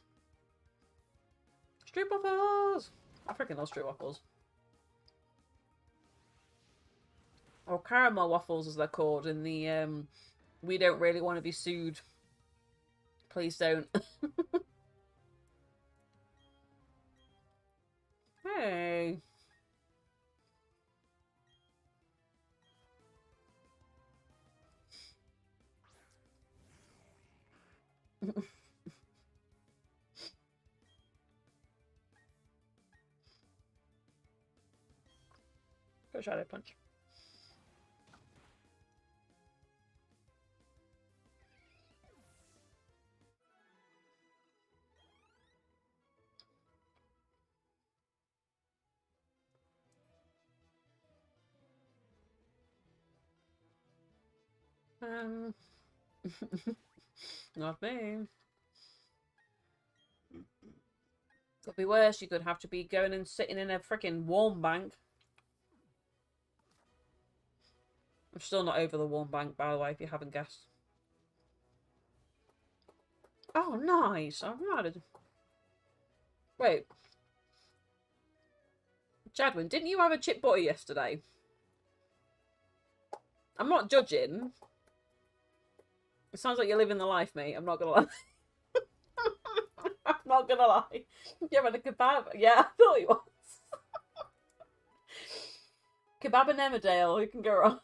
Street waffles! I freaking love street waffles. Or caramel waffles as they're called in the We Don't Really Want to Be Sued. Please don't. Hey. Go shadow punch. Not me. Could be worse. You could have to be going and sitting in a freaking warm bank. I'm still not over the warm bank, by the way, if you haven't guessed. Oh, nice. Alright. Wait. Chadwin, didn't you have a chip butty yesterday? I'm not judging. It sounds like you're living the life, mate. I'm not gonna lie. I'm not gonna lie. You're having a kebab. Yeah, I thought he was. Kebab and Emmerdale. Who can go wrong?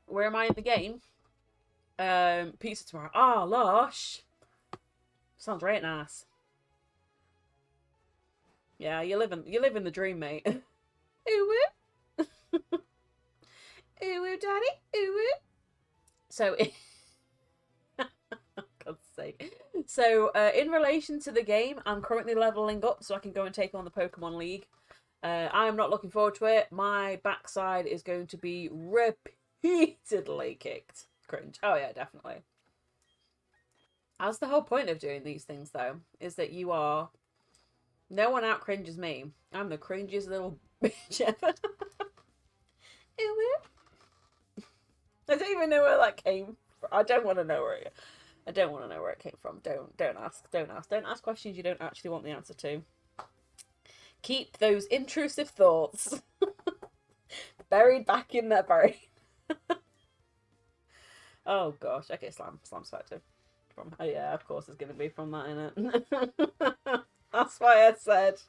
Where am I in the game? Pizza tomorrow. Ah, lush. Sounds right nice. Yeah, you're living the dream, mate. Ooh woo. Ooh woo, daddy. Ooh woo. So, God's sake. So, in relation to the game, I'm currently leveling up so I can go and take on the Pokemon League. I'm not looking forward to it. My backside is going to be repeatedly kicked. Cringe. Oh yeah, definitely. That's the whole point of doing these things, though, is that you are... No one out cringes me. I'm the cringiest little bitch ever. I don't even know where that came from. I don't want to know where it... I don't want to know where it came from. Don't ask. Don't ask. Don't ask questions you don't actually want the answer to. Keep those intrusive thoughts buried back in their brain. Oh gosh. Okay, Slam's effective. From, oh yeah, of course it's going to be from that, innit? That's why I said.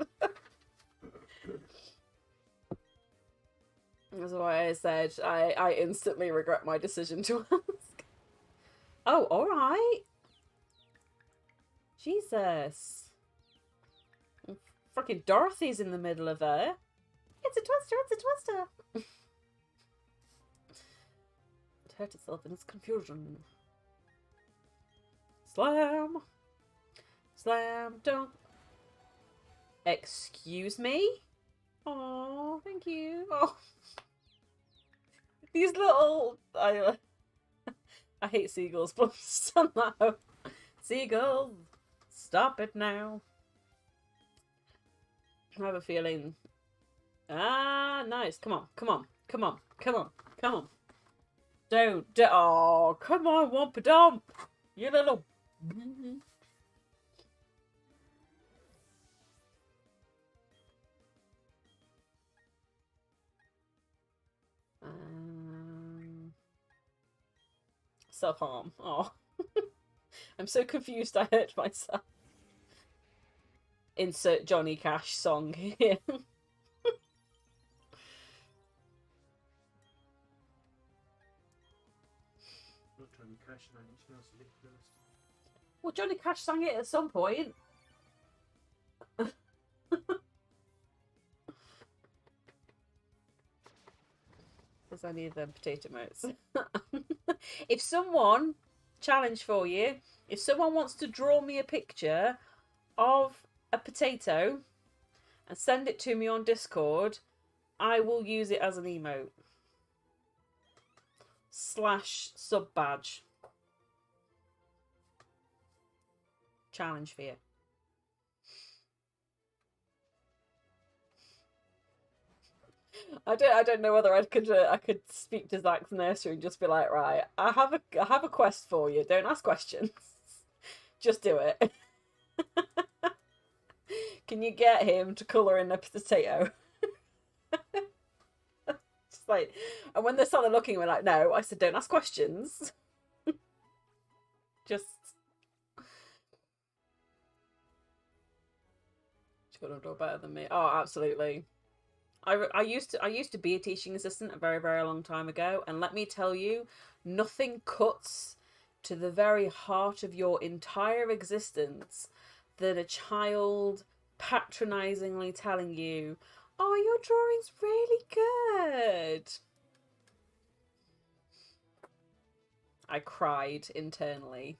That's why I said I instantly regret my decision to ask. Oh, alright. Jesus. Fucking Dorothy's in the middle of there. It's a twister, it's a twister. It hurt itself in its confusion. Slam. Slam dunk. Excuse me? Oh, thank you. Oh. These little... I hate seagulls, but somehow... Seagulls, stop it now. I have a feeling... Ah, nice. Come on, come on, come on, come on, come on. Don't... Oh, come on, Wompadump. You little... Self-harm. Oh. I'm so confused I hurt myself. Insert Johnny Cash song here. Not Johnny Cash, and anything else ridiculous. Well, Johnny Cash sang it at some point. There's any of them potato motes. If someone, challenge for you, if someone wants to draw me a picture of a potato and send it to me on Discord, I will use it as an emote. / sub badge. Challenge for you. I don't know whether I could speak to Zach's nursery and just be like, right, I have a quest for you. Don't ask questions. Just do it. Can you get him to colour in a potato? Just like, and when they're sort of looking, we're like, no. I said, don't ask questions. Just. She's gonna do better than me. Oh, absolutely. I used to be a teaching assistant a very, very long time ago, and let me tell you, nothing cuts to the very heart of your entire existence than a child patronizingly telling you, "Oh, your drawing's really good." I cried internally.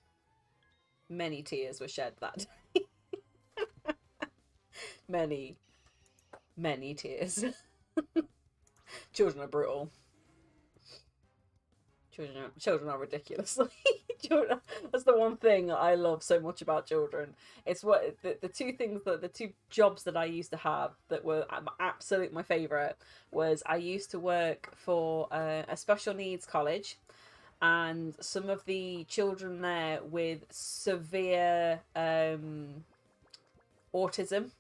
Many tears were shed that day. Many tears. Children are brutal. Children are ridiculous. That's the one thing I love so much about children. It's what the two jobs that I used to have that were absolute my favourite was I used to work for a special needs college, and some of the children there with severe autism,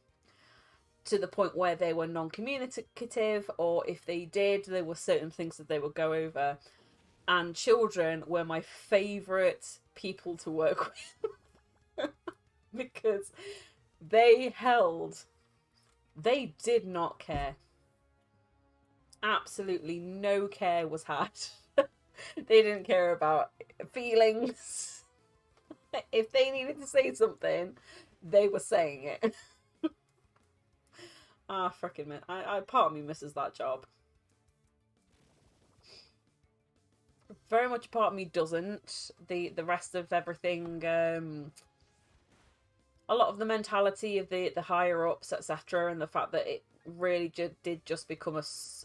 to the point where they were non-communicative, or if they did, there were certain things that they would go over. And children were my favourite people to work with. Because they did not care. Absolutely no care was had. They didn't care about feelings. If they needed to say something, they were saying it. Ah, freaking man. I part of me misses that job. Very much a part of me doesn't. The rest of everything, a lot of the mentality of the higher ups, etc., and the fact that it really did just become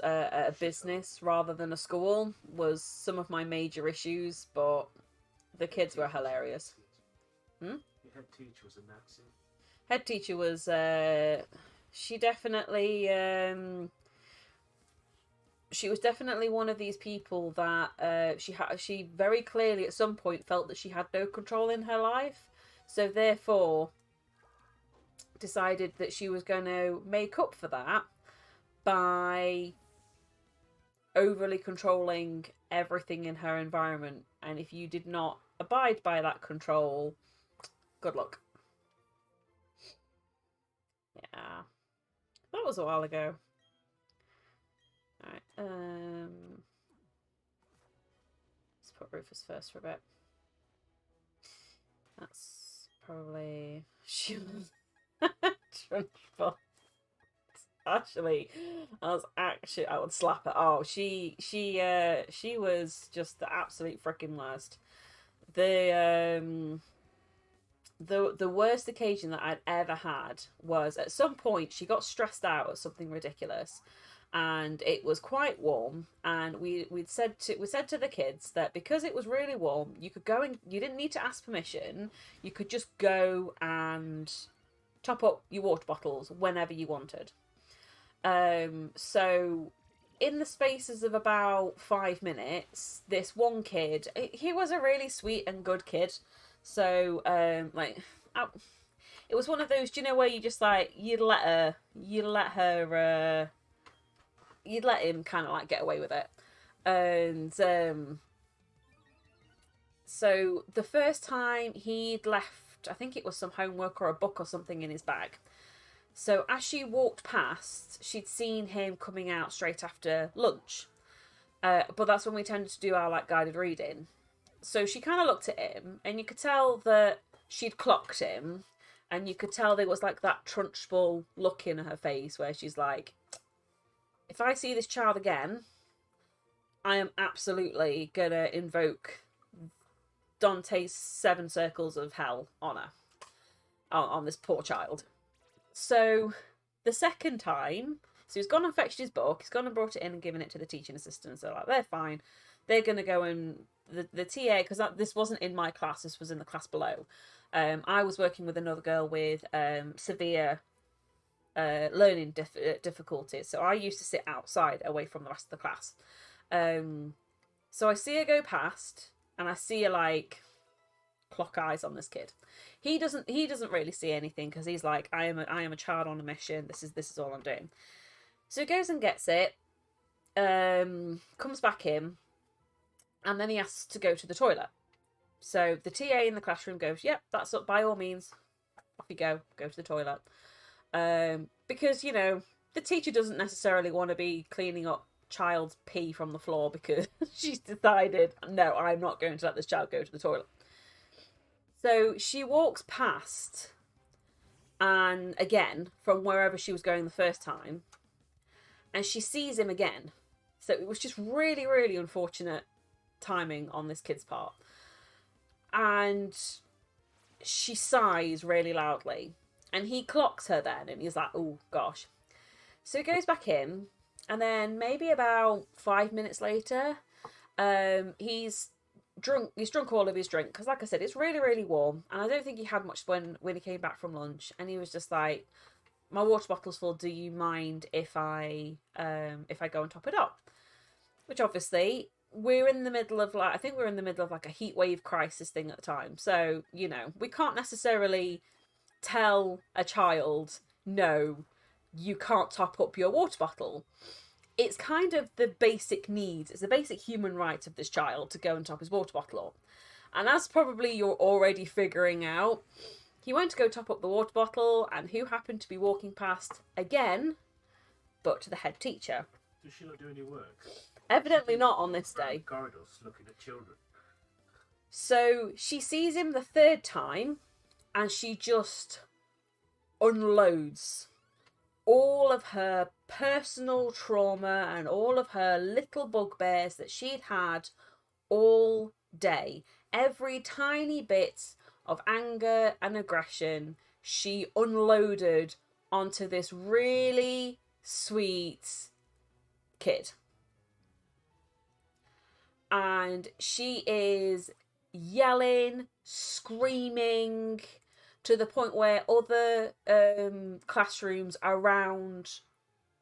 a business rather than a school was some of my major issues. But the kids were hilarious. The head teacher was a Nazi. Head teacher was she definitely she was definitely one of these people that she very clearly at some point felt that she had no control in her life, so therefore decided that she was going to make up for that by overly controlling everything in her environment, and if you did not abide by that control, good luck. Yeah, that was a while ago. Alright, let's put Rufus first for a bit. That's probably she was Trunchbull. Actually, I would slap her. Oh, she was just the absolute freaking worst. The worst occasion that I'd ever had was at some point she got stressed out at something ridiculous, and it was quite warm, and we said to the kids that because it was really warm, you could go and you didn't need to ask permission. You could just go and top up your water bottles whenever you wanted. So in the spaces of about 5 minutes, this one kid, he was a really sweet and good kid. So, it was one of those, do you know, where you just like, you'd let him kind of like get away with it. And, so the first time he'd left, I think it was some homework or a book or something in his bag. So as she walked past, she'd seen him coming out straight after lunch. But that's when we tended to do our like guided reading. So she kind of looked at him, and you could tell that she'd clocked him, and you could tell there was like that Trunchbull look in her face where she's like, if I see this child again, I am absolutely gonna invoke Dante's 7 circles of hell on her, on this poor child. So the second time, so he's gone and fetched his book, he's gone and brought it in and given it to the teaching assistant. So like, they're fine. They're going to go and the TA, because this wasn't in my class, this was in the class below. I was working with another girl with severe learning difficulties. So I used to sit outside away from the rest of the class. So I see her go past, and I see her like clock eyes on this kid. He doesn't really see anything, because he's like, I am a child on a mission. This is all I'm doing. So he goes and gets it, comes back in, and then he asks to go to the toilet. So the TA in the classroom goes, yep, that's up, by all means, off you go to the toilet. Because, you know, the teacher doesn't necessarily want to be cleaning up child's pee from the floor because she's decided, no, I'm not going to let this child go to the toilet. So she walks past, and again, from wherever she was going the first time, and she sees him again. So it was just really, really unfortunate timing on this kid's part. And she sighs really loudly, and he clocks her then, and he's like, oh gosh. So he goes back in, and then maybe about 5 minutes later, he's drunk all of his drink, because like I said, it's really, really warm, and I don't think he had much when he came back from lunch, and he was just like, my water bottle's full, do you mind if I go and top it up? Which obviously, we're in the middle of like, I think we're in the middle of like a heat wave crisis thing at the time, so, you know, we can't necessarily tell a child, no, you can't top up your water bottle. It's kind of the basic needs, it's the basic human right of this child to go and top his water bottle up. And as probably you're already figuring out, he went to go top up the water bottle, and who happened to be walking past again, but the head teacher. Does she not do any work? Evidently not on this day. Corridors looking at children. So she sees him the third time, and she just unloads all of her personal trauma and all of her little bugbears that she'd had all day. Every tiny bit of anger and aggression she unloaded onto this really sweet kid. And she is yelling, screaming, to the point where other classrooms around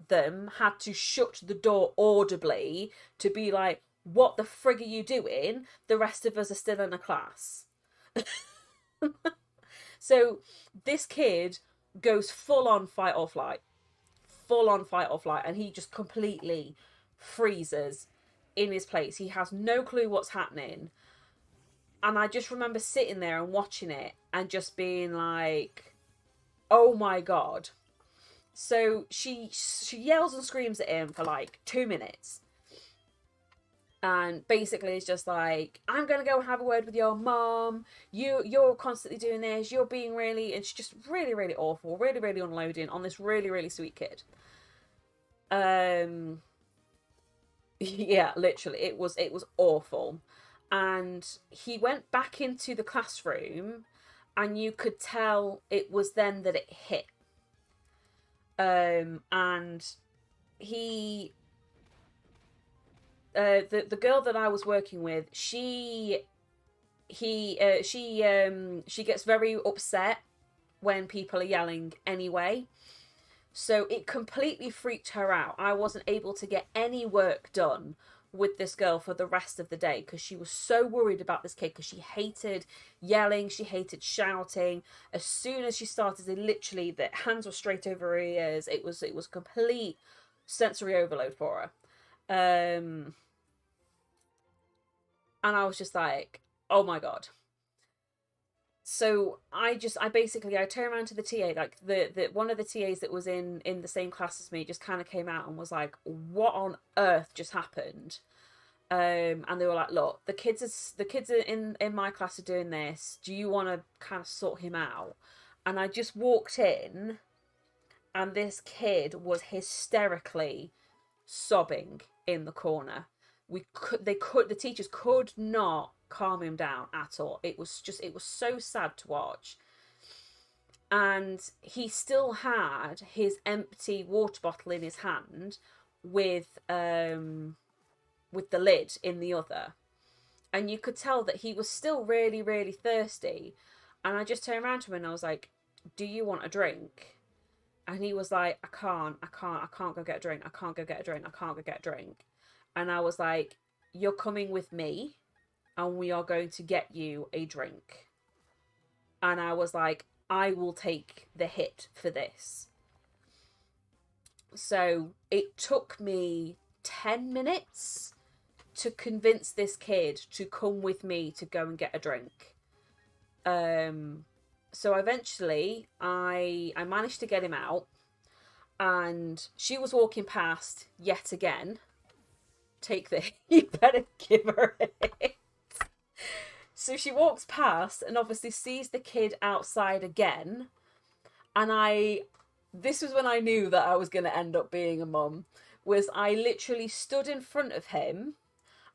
them had to shut the door audibly to be like, what the frig are you doing? The rest of us are still in a class. So this kid goes full on fight or flight. And he just completely freezes in his place. He has no clue what's happening. And I just remember sitting there and watching it and just being like, oh my God. So she yells and screams at him for like 2 minutes. And basically it's just like, I'm going to go have a word with your mom. You're constantly doing this. You're being really... And she's just really, really awful. Really, really unloading on this really, really sweet kid. Yeah, literally. It was awful. And he went back into the classroom and you could tell it was then that it hit. And he... the girl that I was working with, she gets very upset when people are yelling anyway. So it completely freaked her out. I wasn't able to get any work done with this girl for the rest of the day because she was so worried about this kid, because she hated yelling, she hated shouting. As soon as she started, literally the hands were straight over her ears. It was complete sensory overload for her. And I was just like, oh my God. So I turned around to the TA, like the one of the TAs that was in the same class as me just kind of came out and was like, what on earth just happened? And they were like, look, the kids in my class are doing this. Do you want to kind of sort him out? And I just walked in and this kid was hysterically sobbing in the corner. The teachers could not calm him down at all. It was so sad to watch. And he still had his empty water bottle in his hand with the lid in the other. And you could tell that he was still really, really thirsty. And I just turned around to him and I was like, do you want a drink? And he was like, I can't go get a drink. I can't go get a drink. And I was like, you're coming with me and we are going to get you a drink. And I was like, I will take the hit for this. So it took me 10 minutes to convince this kid to come with me to go and get a drink. So eventually I managed to get him out, and she was walking past yet again. Take the... You better give her it. So she walks past and obviously sees the kid outside again. And this was when I knew that I was going to end up being a mum. Was I literally stood in front of him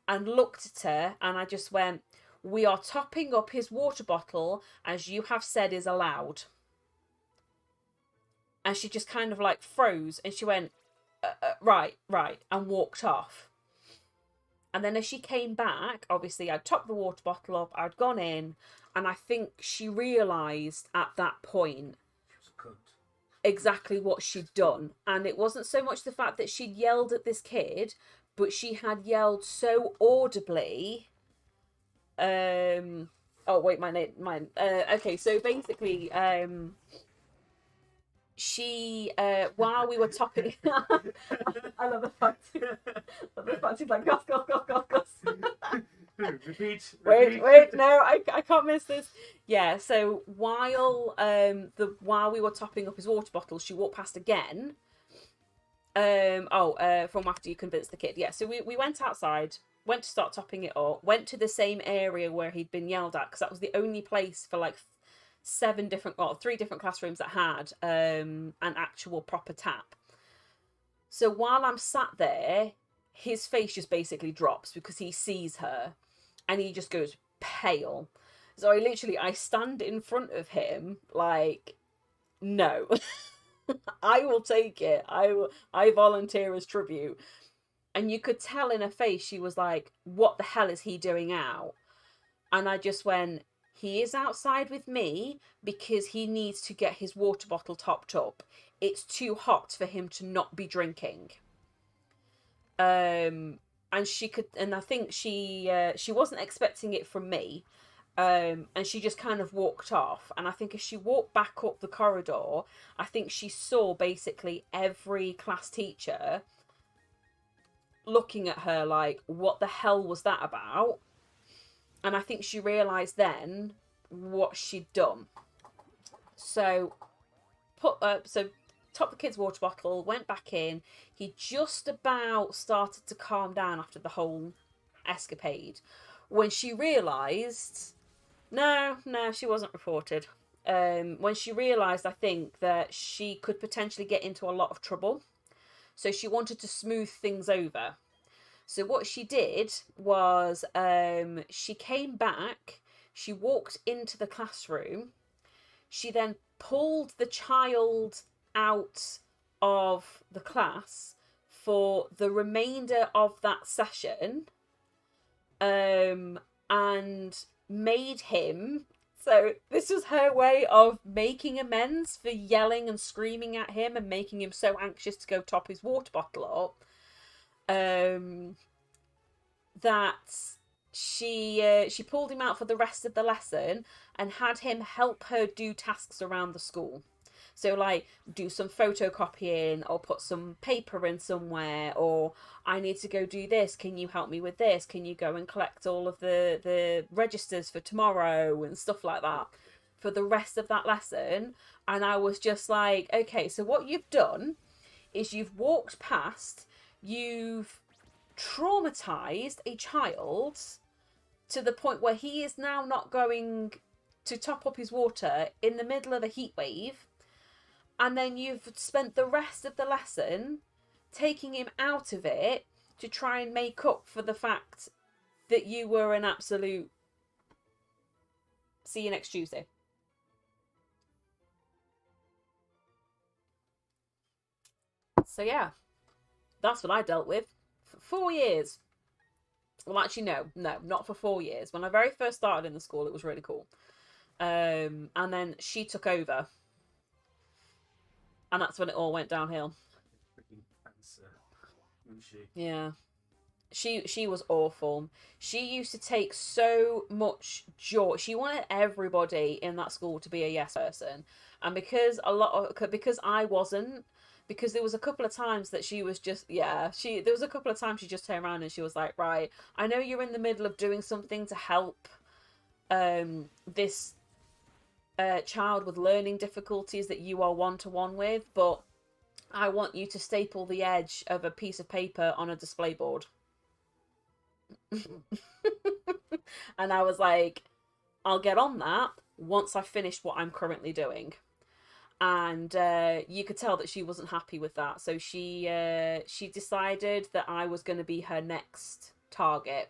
and looked at her and I just went, we are topping up his water bottle as you have said is allowed. And she just kind of like froze and she went, right, and walked off. And then as she came back, obviously I'd topped the water bottle up, I'd gone in, and I think she realised at that point exactly what she'd done. And it wasn't so much the fact that she'd yelled at this kid, but she had yelled so audibly. Oh wait, okay, so basically, she while we were topping I love the fact she's like goss. Repeat. Wait, no, I can't miss this. Yeah, so while we were topping up his water bottle, she walked past again. From after you convinced the kid. Yeah, so we went outside, went to start topping it up, went to the same area where he'd been yelled at, because that was the only place for like 3 different classrooms that had an actual proper tap. So while I'm sat there, his face just basically drops because he sees her and he just goes pale. So I stand in front of him like no. I will take it. I volunteer as tribute. And you could tell in her face she was like, what the hell is he doing out? And I just went, he is outside with me because he needs to get his water bottle topped up. It's too hot for him to not be drinking. And I think she wasn't expecting it from me. And she just kind of walked off. And I think as she walked back up the corridor, I think she saw basically every class teacher looking at her like, what the hell was that about? And I think she realised then what she'd done. So topped the kid's water bottle, went back in. He just about started to calm down after the whole escapade when she realised, no, she wasn't reported. When she realised, I think, that she could potentially get into a lot of trouble. So she wanted to smooth things over. So what she did was she came back, she walked into the classroom, she then pulled the child out of the class for the remainder of that session, and made him... So this was her way of making amends for yelling and screaming at him and making him so anxious to go top his water bottle up. That she pulled him out for the rest of the lesson and had him help her do tasks around the school. So like do some photocopying or put some paper in somewhere, or I need to go do this, can you help me with this? Can you go and collect all of the registers for tomorrow and stuff like that for the rest of that lesson? And I was just like, okay, so what you've done is you've walked past, you've traumatized a child to the point where he is now not going to top up his water in the middle of a heat wave. And then you've spent the rest of the lesson taking him out of it to try and make up for the fact that you were an absolute... See you next Tuesday. So yeah, that's what I dealt with for 4 years. Well, actually, no, not for 4 years. When I very first started in the school, it was really cool. And then she took over. And that's when it all went downhill. Freaking cancer, wasn't she? Yeah. She was awful. She used to take so much joy. She wanted everybody in that school to be a yes person. And because I wasn't, because there was a couple of times that she was just, there was a couple of times she just turned around and she was like, right, I know you're in the middle of doing something to help this child with learning difficulties that you are one-to-one with, but I want you to staple the edge of a piece of paper on a display board. And I was like, I'll get on that once I've finished what I'm currently doing. And you could tell that she wasn't happy with that, so she decided that I was going to be her next target.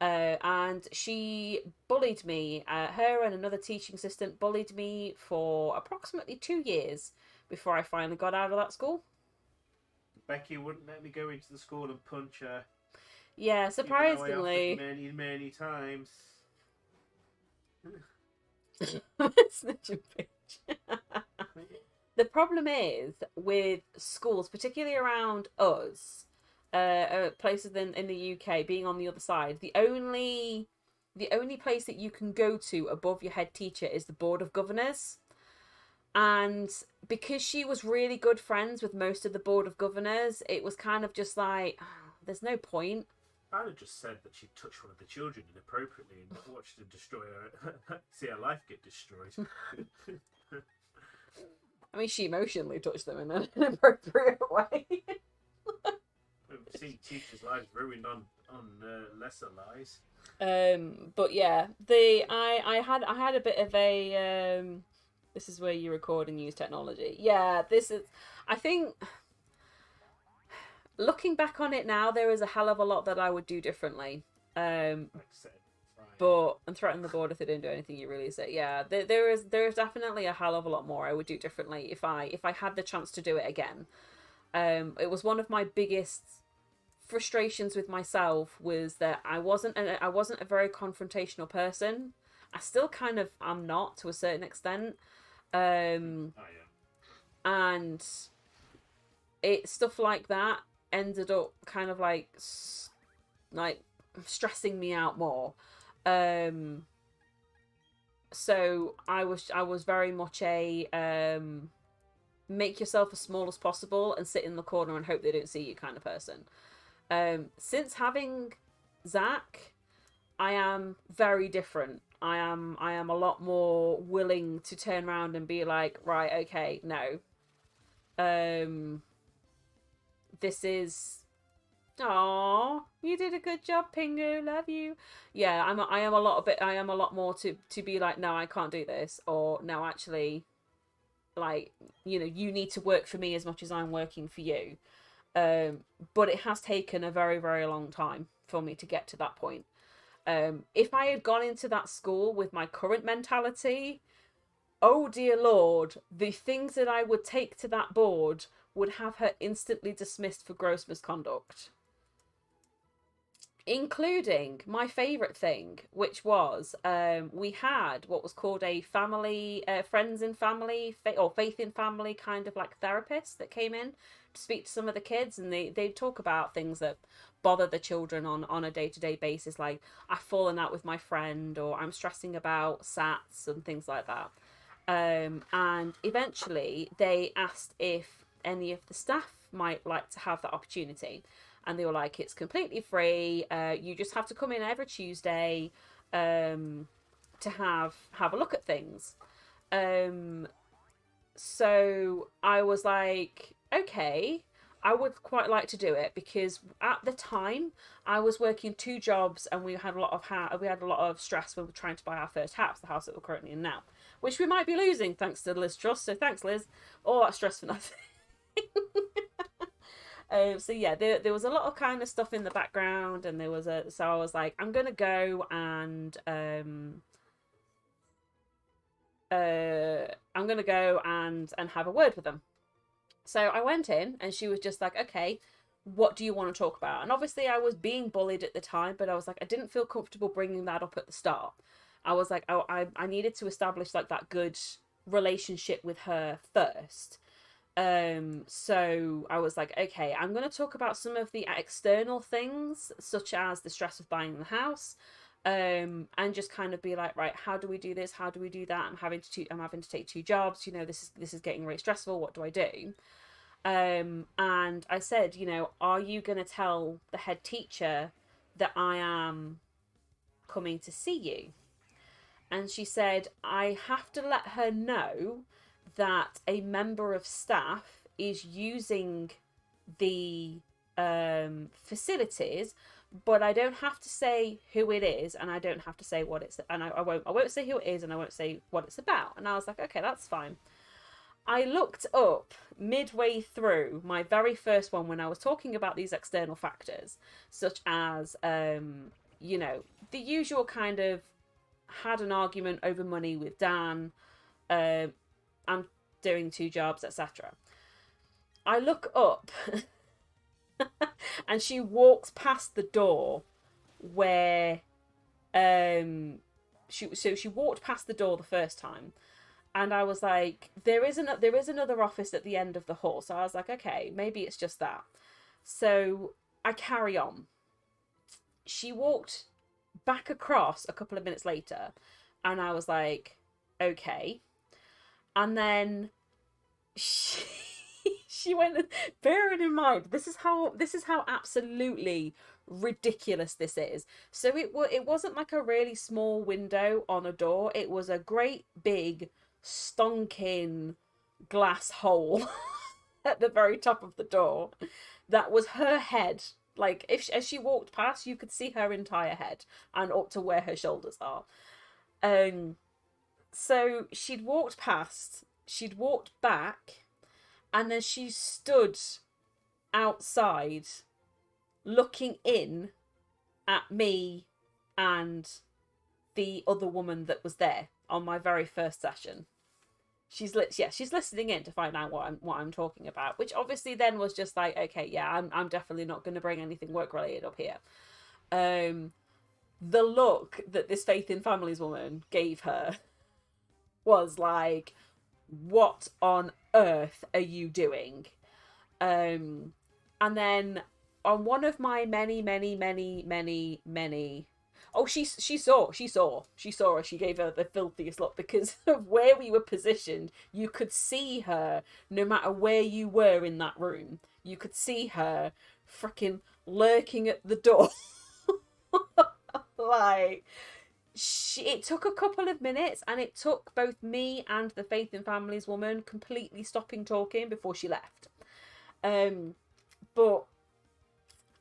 And she bullied me. Her and another teaching assistant bullied me for approximately 2 years before I finally got out of that school. Becky wouldn't let me go into the school and punch her. Yeah, surprisingly. Even though I offered many times. Snitch and bitch. The problem is with schools, particularly around us, places in the UK, being on the other side, the only place that you can go to above your head teacher is the Board of Governors. And because she was really good friends with most of the Board of Governors, it was kind of just like, there's no point. I'd have just said that she touched one of the children inappropriately and watched her destroy her, see her life get destroyed. I mean, she emotionally touched them in an inappropriate way. We've seen teachers' lives ruined on lesser lies. But yeah, I had a bit of a this is where you record and use technology. Yeah, I think looking back on it now, there is a hell of a lot that I would do differently. Like I said, Friday. and threaten the board if they didn't do anything, you release it. Yeah, there is definitely a hell of a lot more I would do differently if I had the chance to do it again. It was one of my biggest frustrations with myself was that I wasn't a very confrontational person. I still kind of am not to a certain extent. And stuff like that ended up kind of like stressing me out more. So I was very much a make yourself as small as possible and sit in the corner and hope they don't see you kind of person. Since having Zach, I am very different. I am a lot more willing to turn around and be like, right, okay, no. This is, oh, you did a good job, Pingu, love you. Yeah, I am a lot more to be like, no, I can't do this, or no, actually, like, you know, you need to work for me as much as I'm working for you. But it has taken a very, very long time for me to get to that point. If I had gone into that school with my current mentality, oh dear Lord, the things that I would take to that board would have her instantly dismissed for gross misconduct. Including my favourite thing, which was we had what was called a family, friends in family, or faith in family kind of like therapist that came in to speak to some of the kids, and they'd talk about things that bother the children on a day-to-day basis, like I've fallen out with my friend, or I'm stressing about SATs and things like that. And eventually they asked if any of the staff might like to have that opportunity. And they were like, it's completely free. You just have to come in every Tuesday to have a look at things. So I was like, okay, I would quite like to do it, because at the time I was working 2 jobs and we had a lot of stress when we were trying to buy our first house, the house that we're currently in now, which we might be losing thanks to Liz Truss. So thanks, Liz. All that stress for nothing. So yeah, there was a lot of kind of stuff in the background, and so I was like, I'm gonna go and have a word with them. So I went in, and she was just like, okay, what do you want to talk about? And obviously I was being bullied at the time, but I was like, I didn't feel comfortable bringing that up at the start. I was like, I needed to establish like that good relationship with her first. So I was like, okay, I'm going to talk about some of the external things, such as the stress of buying the house, and just kind of be like, right, how do we do this? How do we do that? I'm having to take 2 jobs. You know, this is getting really stressful. What do I do? And I said, you know, are you going to tell the head teacher that I am coming to see you? And she said, I have to let her know that a member of staff is using the facilities, but I don't have to say who it is, and I don't have to say what it's, and I won't say who it is, and I won't say what it's about. And I was like, okay, that's fine. I looked up midway through my very first one when I was talking about these external factors, such as you know, the usual kind of had an argument over money with Dan, I'm doing 2 jobs, etc. I look up and she walks past the door where she walked past the door the first time, and I was like, there is another office at the end of the hall. So I was like, okay, maybe it's just that. So I carry on. She walked back across a couple of minutes later, and I was like, okay. And then she went, bearing in mind, this is how absolutely ridiculous this is. So it wasn't like a really small window on a door. It was a great big stonking glass hole at the very top of the door. That was her head. Like, as she walked past, you could see her entire head and up to where her shoulders are. So she'd walked past, she'd walked back, and then she stood outside looking in at me and the other woman that was there on my very first session. She's listening in to find out what I'm talking about, which obviously then was just like, okay, yeah, I'm definitely not going to bring anything work related up here. The look that this Faith in Families woman gave her was like, what on earth are you doing? And then on one of my many oh, she saw her. She gave her the filthiest look because of where we were positioned. You could see her no matter where you were in that room. You could see her freaking lurking at the door. Like, it took a couple of minutes, and it took both me and the Faith in Families woman completely stopping talking before she left. But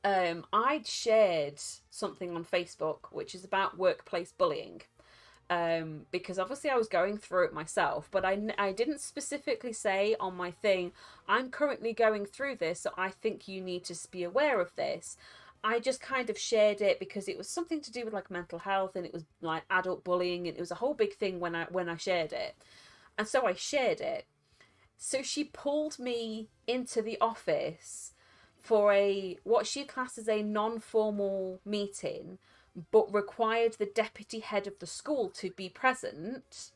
I'd shared something on Facebook which is about workplace bullying, because obviously I was going through it myself, but I didn't specifically say on my thing, I'm currently going through this, so I think you need to be aware of this. I just kind of shared it because it was something to do with like mental health, and it was like adult bullying, and it was a whole big thing when I shared it. And so I shared it. So she pulled me into the office for what she classed as a non-formal meeting, but required the deputy head of the school to be present.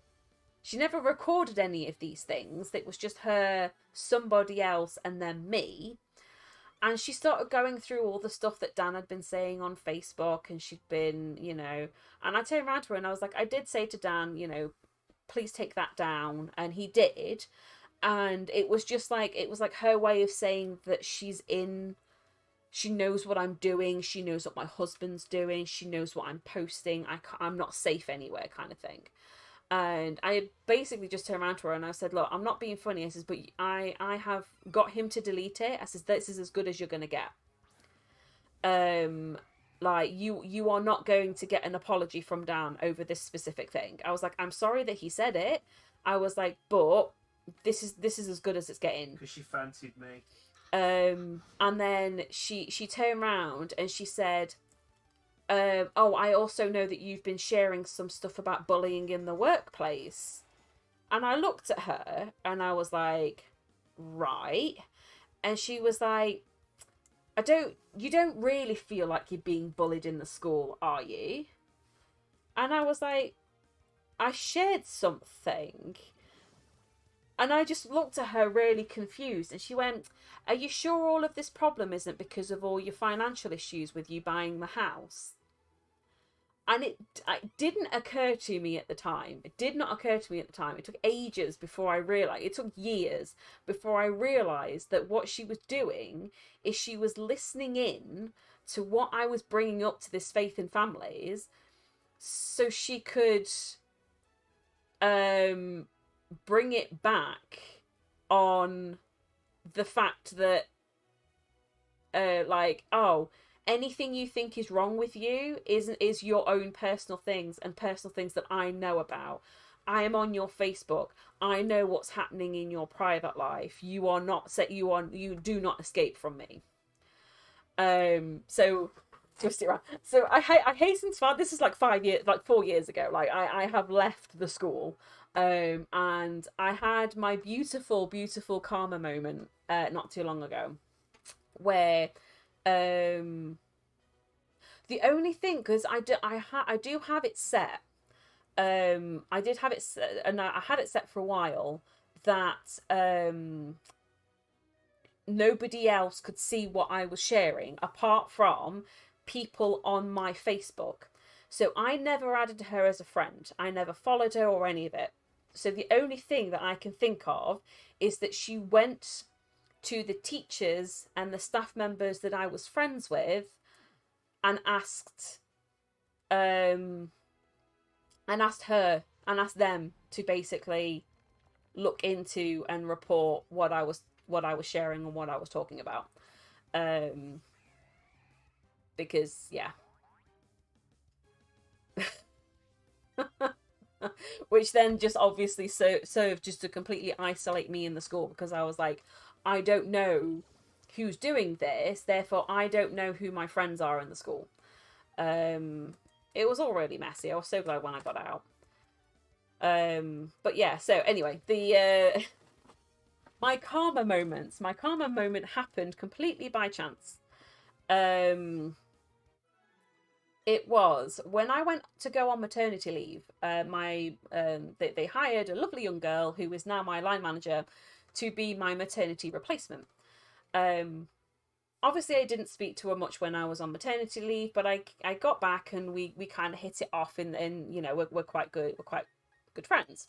She never recorded any of these things. It was just her, somebody else, and then me. And she started going through all the stuff that Dan had been saying on Facebook, and she'd been, and I turned around to her and I was like, I did say to Dan, please take that down. And he did. And it was just like, it was like her way of saying that she knows what I'm doing. She knows what my husband's doing. She knows what I'm posting. I'm not safe anywhere, kind of thing. And I basically just turned around to her and I said, look, I'm not being funny. I says, but I have got him to delete it. I says, this is as good as you're going to get. Like, you are not going to get an apology from Dan over this specific thing. I was like, I'm sorry that he said it. I was like, but this is as good as it's getting. Because she fancied me. And then she turned around and she said, oh, I also know that you've been sharing some stuff about bullying in the workplace. And I looked at her and I was like, right. And she was like, you don't really feel like you're being bullied in the school, are you? And I was like, I shared something. And I just looked at her really confused, and she went, are you sure all of this problem isn't because of all your financial issues with you buying the house? And it didn't occur to me at the time. It did not occur to me at the time. It took ages before I realised. It took years before I realised that what she was doing is she was listening in to what I was bringing up to this Faith in Families so she could bring it back on the fact that anything you think is wrong with you is your own personal things and personal things that I know about. I am on your Facebook. I know what's happening in your private life. You are not you do not escape from me. So twist it around. So I hasten to add, this is like 4 years ago. Like I have left the school. And I had my beautiful karma moment not too long ago, where the only thing, because I do have it set, I did have it set, and I had it set for a while, that nobody else could see what I was sharing apart from people on my Facebook. So I never added her as a friend. I never followed her or any of it. So the only thing that I can think of is that she went to the teachers and the staff members that I was friends with and asked them to basically look into and report what I was sharing and what I was talking about. Because yeah. Which then just obviously served just to completely isolate me in the school, because I was like, I don't know who's doing this, therefore I don't know who my friends are in the school. it was all really messy. I was so glad when I got out. But yeah, so anyway, the my karma moment happened completely by chance. It was when I went to go on maternity leave. They hired a lovely young girl who is now my line manager to be my maternity replacement. Obviously I didn't speak to her much when I was on maternity leave, but I got back and we kind of hit it off, and you know, we're quite good friends.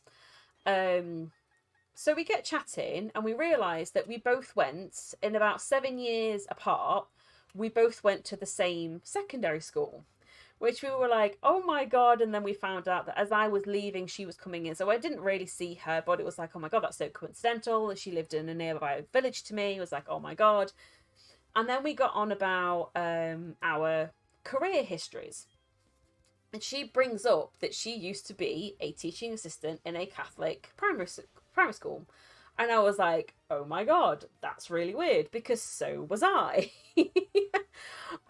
So we get chatting and we realise that we both went, in about 7 years apart, we both went to the same secondary school, which we were like, oh my God. And then we found out that as I was leaving, she was coming in. So I didn't really see her, but it was like, oh my God, that's so coincidental. She lived in a nearby village to me. It was like, oh my God. And then we got on about our career histories. And she brings up that she used to be a teaching assistant in a Catholic primary school. And I was like, oh my God, that's really weird, because so was I.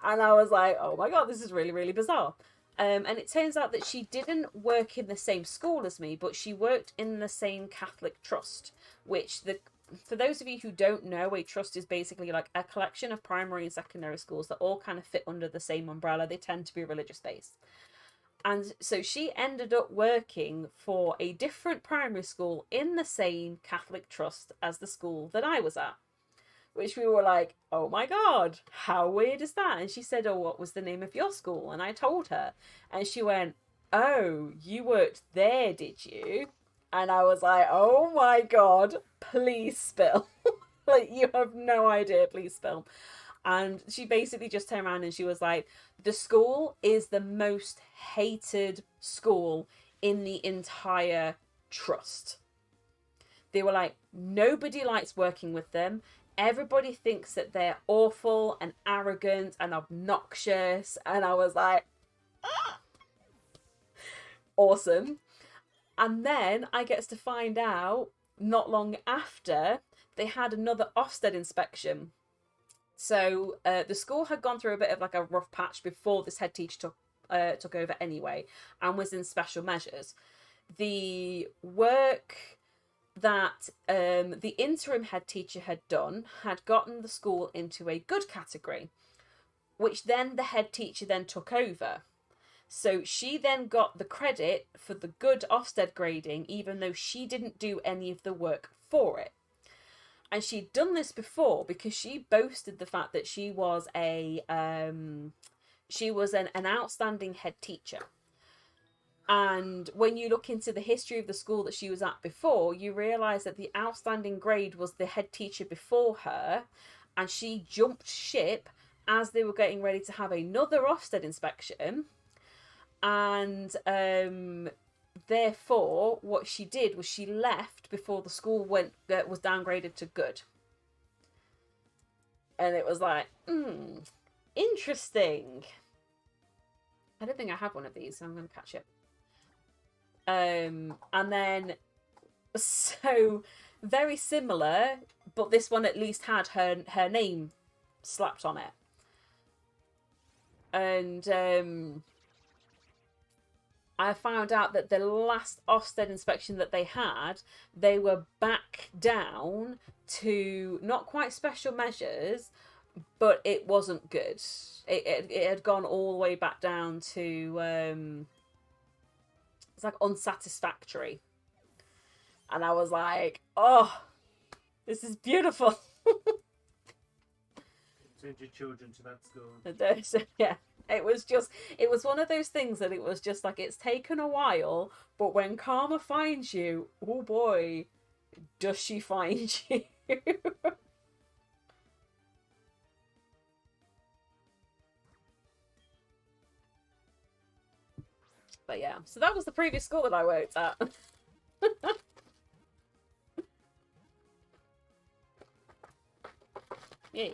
And I was like, oh my God, this is really, really bizarre. And it turns out that she didn't work in the same school as me, but she worked in the same Catholic trust, which for those of you who don't know, a trust is basically like a collection of primary and secondary schools that all kind of fit under the same umbrella. They tend to be religious based. And so she ended up working for a different primary school in the same Catholic trust as the school that I was at, which we were like, oh my God, how weird is that? And she said, oh, what was the name of your school? And I told her, and she went, oh, you worked there, did you? And I was like, oh my God, please spill. Like, you have no idea, please spill. And she basically just turned around and she was like, the school is the most hated school in the entire trust. They were like, nobody likes working with them. Everybody thinks that they're awful and arrogant and obnoxious. And I was like, ah! Awesome. And then I gets to find out not long after they had another Ofsted inspection. So the school had gone through a bit of like a rough patch before this head teacher took over anyway, and was in special measures. The work that the interim head teacher had done had gotten the school into a good category, which then the head teacher then took over. So she then got the credit for the good Ofsted grading, even though she didn't do any of the work for it. And she'd done this before because she boasted the fact that she was an outstanding head teacher. And when you look into the history of the school that she was at before, you realise that the outstanding grade was the head teacher before her, and she jumped ship as they were getting ready to have another Ofsted inspection. And therefore, what she did was she left before the school was downgraded to good. And it was like, interesting. I don't think I have one of these, so I'm going to catch it. And then, so very similar, but this one at least had her name slapped on it. And I found out that the last Ofsted inspection that they had, they were back down to not quite special measures, but it wasn't good. It had gone all the way back down to it's like unsatisfactory. And I was like, oh, this is beautiful. Send your children to that school. So, yeah. It was one of those things that it was just like, it's taken a while, but when karma finds you, oh boy, does she find you. But yeah, so that was the previous school that I worked at. Yeah.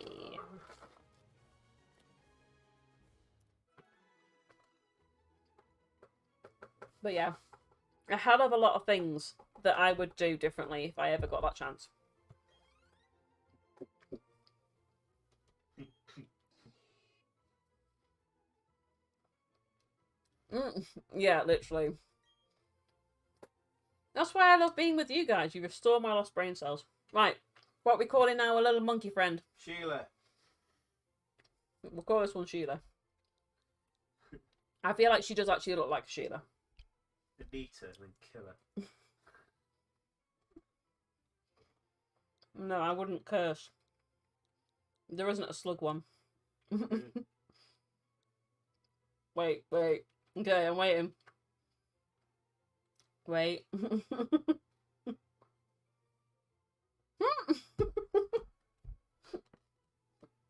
But yeah, a hell of a lot of things that I would do differently if I ever got that chance. Yeah, literally. That's why I love being with you guys. You restore my lost brain cells. Right, what are we calling now a little monkey friend? Sheila. We'll call this one Sheila. I feel like she does actually look like Sheila. Anita, and then kill her. No, I wouldn't curse. There isn't a slug one. Wait. Okay, I'm waiting. Wait.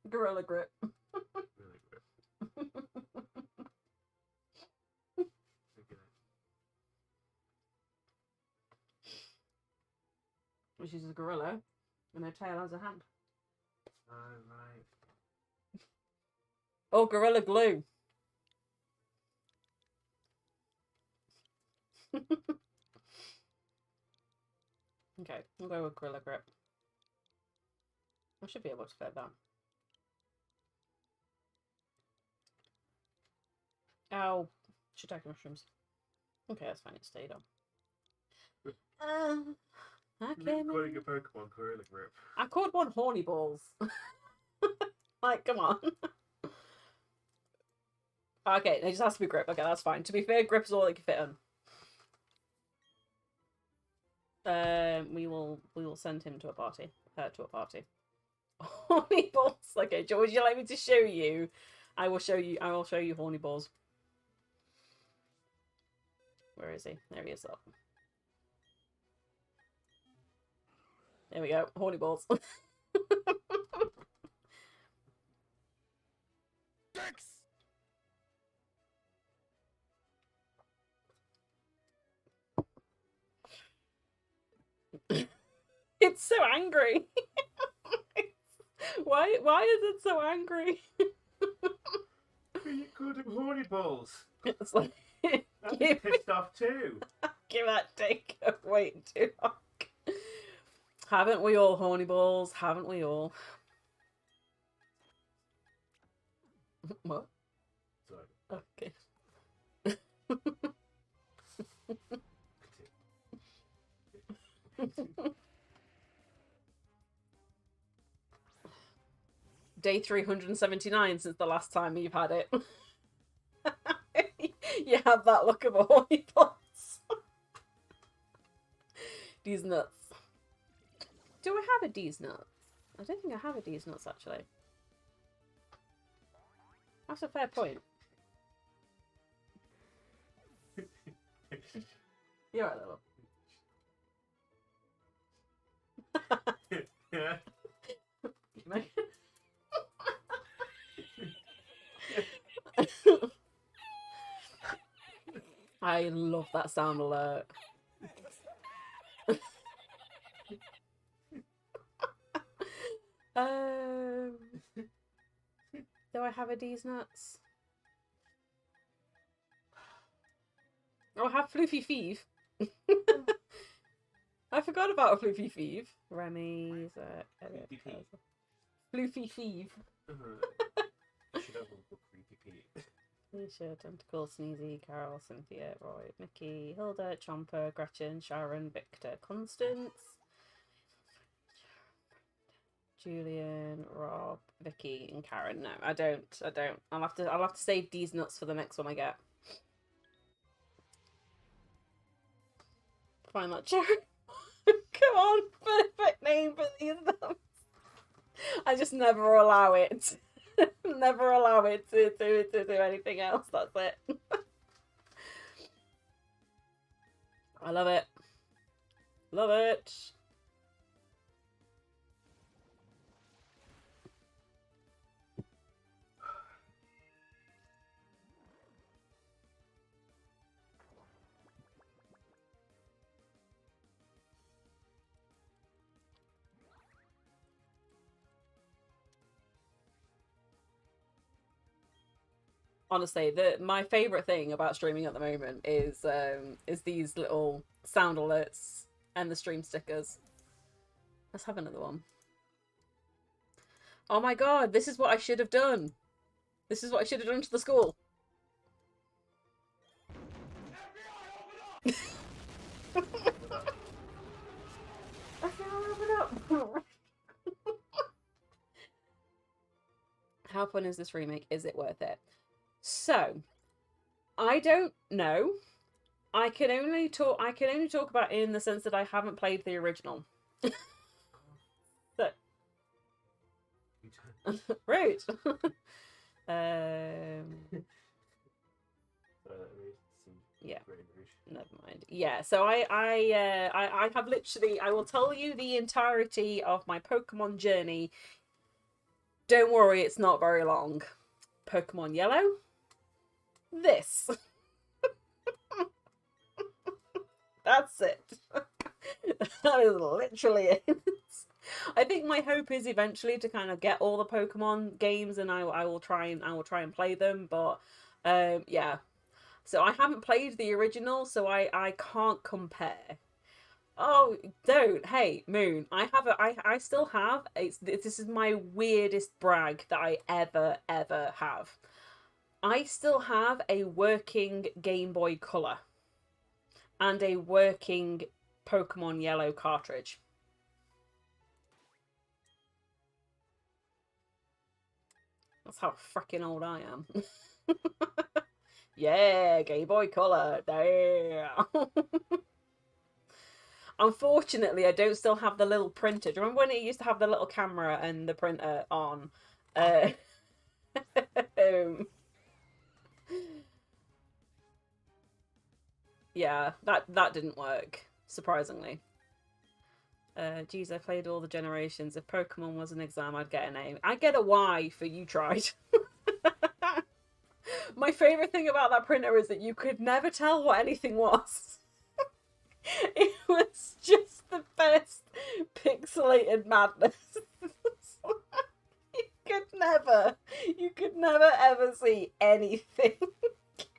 Gorilla grip. Really good. Okay. Which is a gorilla, and her tail has a hand. Oh, right. Oh, gorilla glue. Okay, we'll go with gorilla grip. I should be able to fit that. Ow. Shiitake mushrooms. Okay, that's fine. It stayed on. Okay. Calling a Pokemon Gorilla Grip. I called one horny balls. Like, come on. Okay, it just has to be grip. Okay, that's fine. To be fair, grip is all they can fit on. We will send him to a party. Horny balls. Okay, Joe, would you like me to show you? I will show you horny balls. Where is he? There he is. Up. There we go. Horny balls. It's so angry. Why is it so angry? You called him Horny Balls. It's like I'd be pissed off too. give that dick way too long. Haven't we all, horny balls? Haven't we all? What? Sorry. Okay. Day 379 since the last time you've had it. You have that look of a horny balls. These nuts. Do I have a D's nuts? I don't think I have a D's nuts actually. That's a fair point. You're right, little. Yeah. I love that sound alert. Do I have a D's nuts? Oh, I have Floofy Thief. I forgot about a Floofy Thief. Remy's Floofy Thief. Should have a Creepy Pete. Alicia, Tentacle, Sneezy, Carol, Cynthia, Roy, Mickey, Hilda, Chomper, Gretchen, Sharon, Victor, Constance, Julian, Rob, Vicky, and Karen. No, I don't. I'll have to save these nuts for the next one I get. Find that Sharon. Come on, perfect name for these nuts. I just never allow it. Never allow it to do anything else. That's it. I love it. Love it. Honestly, my favorite thing about streaming at the moment is these little sound alerts and the stream stickers. Let's have another one. Oh my god, this is what I should have done. This is what I should have done to the school. I can't wrap it up. How fun is this remake? Is it worth it? So, I don't know. I can only talk about it in the sense that I haven't played the original. So, rude. Yeah. Never mind. Yeah, so I have literally, I will tell you the entirety of my Pokemon journey. Don't worry, it's not very long. Pokemon Yellow. This. That's it. That is literally it. I think my hope is eventually to kind of get all the Pokemon games, and I will try and play them. But yeah. So I haven't played the original, so I can't compare. Oh, don't. Hey, Moon. I still have. This is my weirdest brag that I ever have. I still have a working Game Boy Color and a working Pokemon Yellow cartridge. That's how freaking old I am. Yeah, Game Boy Color. Damn. Unfortunately, I don't still have the little printer. Do you remember when it used to have the little camera and the printer on? Yeah, that didn't work, surprisingly. Geez, I played all the generations. If Pokemon was an exam, I'd get an A. I'd get a Y for you tried. My favourite thing about that printer is that you could never tell what anything was. It was just the best pixelated madness. You could never ever see anything.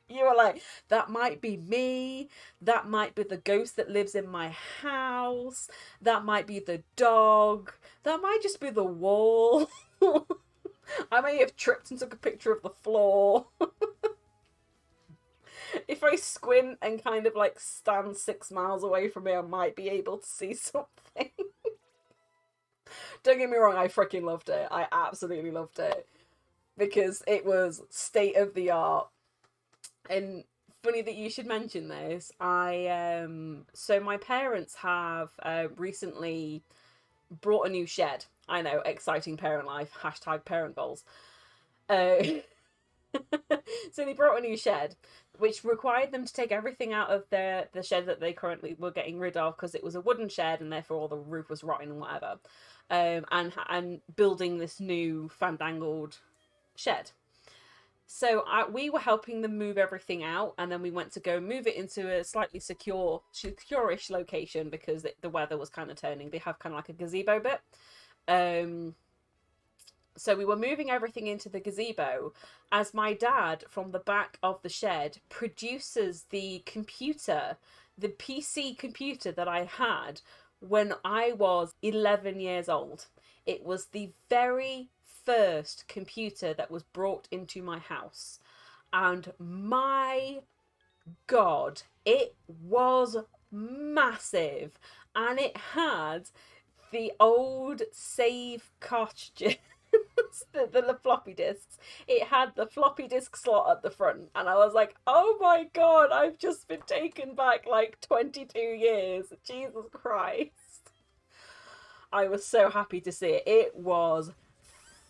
You were like, that might be me, that might be the ghost that lives in my house, that might be the dog, that might just be the wall. I may have tripped and took a picture of the floor. If I squint and kind of like stand 6 miles away from me, I might be able to see something. Don't get me wrong, I freaking loved it. I absolutely loved it. Because it was state of the art. And funny that you should mention this. So my parents have recently brought a new shed. I know, exciting parent life, # parent goals. So they brought a new shed, which required them to take everything out of the shed that they currently were getting rid of because it was a wooden shed and therefore all the roof was rotting and whatever. And building this new fandangled shed. So we were helping them move everything out, and then we went to go move it into a slightly secure-ish location because the weather was kind of turning. They have kind of like a gazebo bit. So we were moving everything into the gazebo as my dad, from the back of the shed, produces the computer, the PC computer that I had when I was 11 years old. It was the very first computer that was brought into my house. And my God, it was massive. And it had the old save cartridges. the floppy disks. It had the floppy disk slot at the front, and I was like, oh my God, I've just been taken back like 22 years. Jesus Christ. I was so happy to see it. It was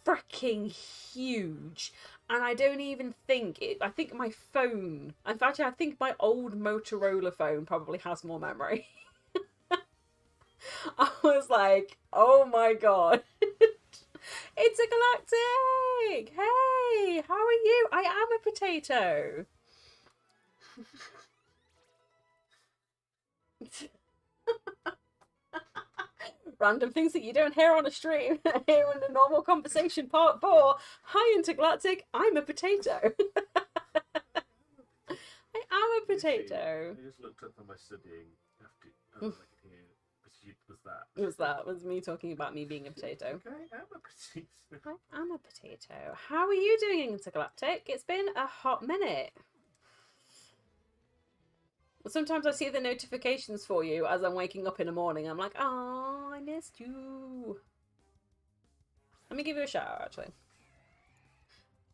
freaking huge. And I don't even think it, I think my phone, in fact, I think my old Motorola phone probably has more memory. I was like, oh my God. It's a Galactic! Hey, how are you? I am a potato. Random things that you don't hear on a stream. Here in the normal conversation part 4. Hi, Intergalactic. I'm a potato. I am a potato. I just looked up on my studying after I could hear. Was me talking about me being a potato. Okay, I'm a potato. I am a potato. How are you doing, Intergalactic? It's been a hot minute. Sometimes I see the notifications for you as I'm waking up in the morning. I'm like, oh, I missed you. Let me give you a shout out, actually.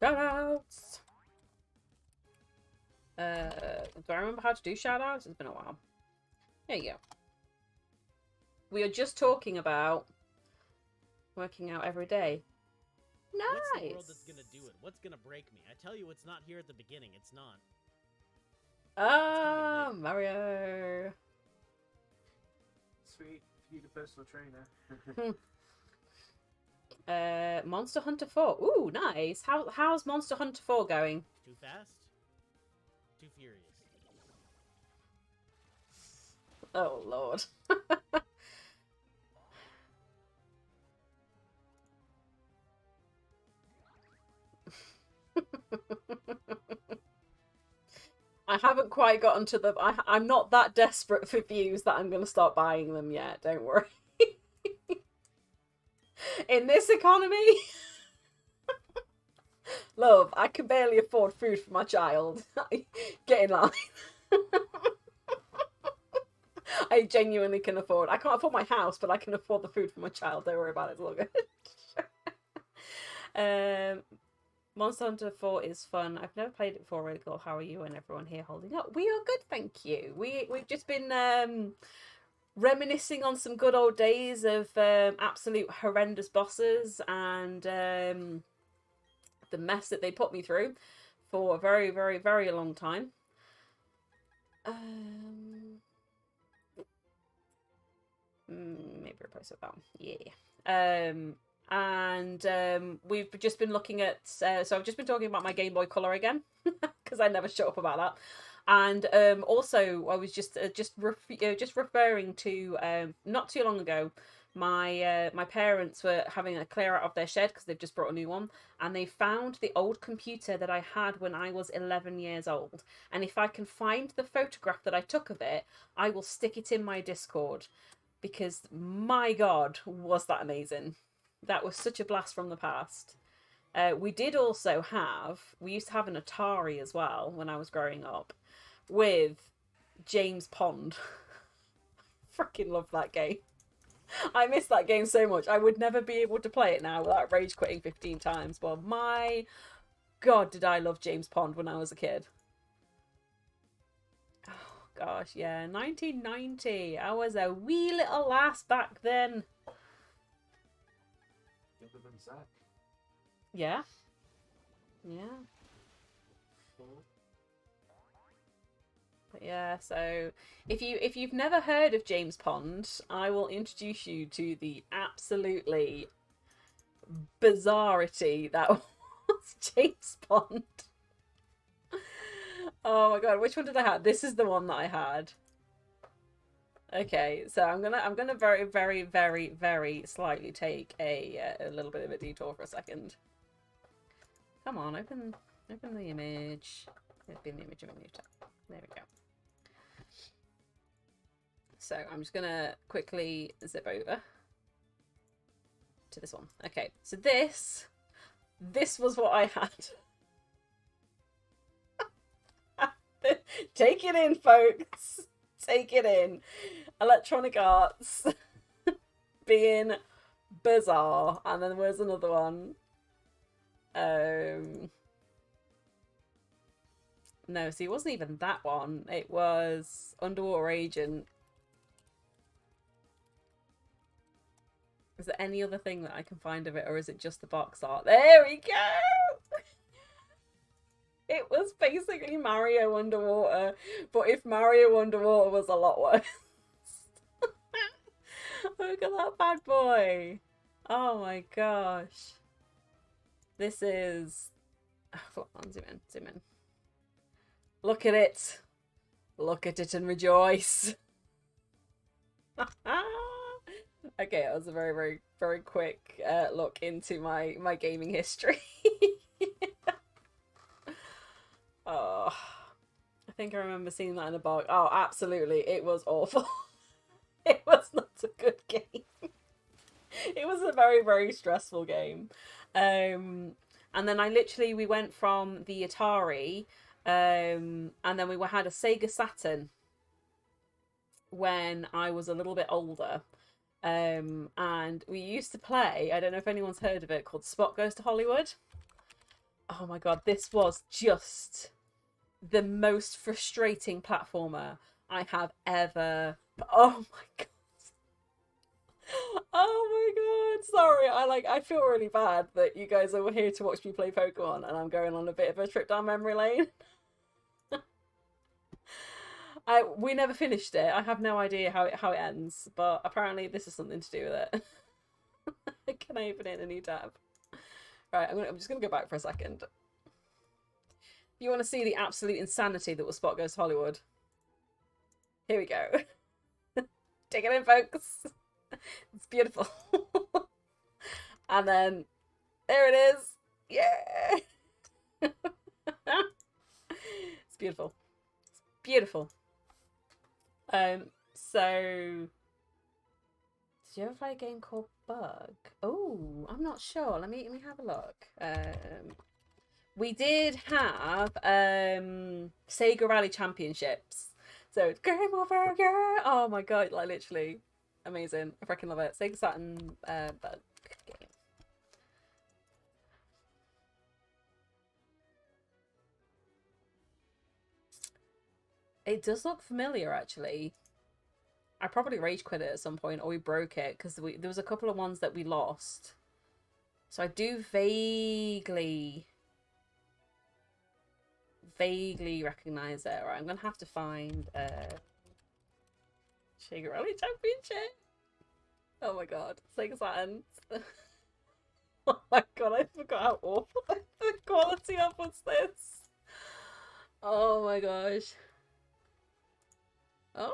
Shout outs. Do I remember how to do shout outs? It's been a while. There you go. We are just talking about working out every day. Nice. What's the world that's gonna do it? What's gonna break me? I tell you, it's not here at the beginning. It's not. Ah, Mario. Sweet. If you need a personal trainer. Monster Hunter 4. Ooh, nice. How's Monster Hunter 4 going? Too fast? Too furious. Oh, Lord. I haven't quite gotten to the... I'm not that desperate for views that I'm going to start buying them yet. Don't worry. In this economy... Love, I can barely afford food for my child. Get in line. I genuinely can afford... I can't afford my house, but I can afford the food for my child. Don't worry about it. It's all good. Monster Hunter 4 is fun. I've never played it before. Really cool. How are you and everyone here holding up? We are good, thank you. We've just been reminiscing on some good old days of absolute horrendous bosses and the mess that they put me through for a very, very, very long time. Maybe replace it with that one. Yeah. And we've just been looking at so I've just been talking about my Game Boy Color again because I never shut up about that, and also I was just referring to not too long ago my parents were having a clear out of their shed because they've just brought a new one, and they found the old computer that I had when I was 11 years old, and if I can find the photograph that I took of it, I will stick it in my Discord, because my god, was that amazing. That was such a blast from the past. We used to have an Atari as well when I was growing up with James Pond. Freaking love that game. I miss that game so much. I would never be able to play it now without rage quitting 15 times. But my god, did I love James Pond when I was a kid. Oh gosh, yeah. 1990. I was a wee little lass back then. Younger than Zach. Yeah. Yeah. Cool. But yeah, so if you've never heard of James Pond, I will introduce you to the absolutely bizarrity that was James Pond. Oh my god, which one did I have? This is the one that I had. Okay, so I'm gonna very, very, very, very slightly take a little bit of a detour for a second. Come on, open the image. Open the image of a new tab. There we go. So I'm just gonna quickly zip over to this one. Okay, so this was what I had. Take it in, folks. Take it in. Electronic Arts being bizarre. And then there's another one. No, see, it wasn't even that one. It was Underwater Agent. Is there any other thing that I can find of it, or is it just the box art? There we go! It was basically Mario Underwater, but if Mario Underwater was a lot worse. Look at that bad boy. Oh my gosh. This is... Oh, come on, zoom in. Look at it. Look at it and rejoice. Okay, that was a very, very, very quick look into my gaming history. Oh, I think I remember seeing that in a box. Oh, absolutely. It was awful. It was not a good game. It was a very, very stressful game. And then we went from the Atari, and then we had a Sega Saturn. when I was a little bit older. And we used to play, I don't know if anyone's heard of it, called Spot Goes to Hollywood. Oh my god, this was just the most frustrating platformer I have ever. Oh my god. Oh my god, sorry. I feel really bad that you guys are here to watch me play Pokemon and I'm going on a bit of a trip down memory lane. We never finished it. I have no idea how it ends, but apparently this is something to do with it. Can I open it in a new tab? Right, I'm just gonna go back for a second. You want to see the absolute insanity that was Spot Goes to Hollywood? Here we go. Take it in, folks. It's beautiful. And then there it is. Yeah. It's beautiful. It's beautiful. So did you ever play a game called Bug? Oh, I'm not sure. Let me have a look. We did have Sega Rally Championships. So it's game over, yeah. Oh my god, like literally amazing. I freaking love it. Sega Saturn Bug game. It does look familiar, actually. I probably rage quit it at some point, or we broke it, because there was a couple of ones that we lost. So I do vaguely recognize it. Right, I'm gonna have to find Sega Rally Championship. Oh my god, Sega Saturn. Oh my god, I forgot how awful the quality of was this. Oh my gosh. Oh,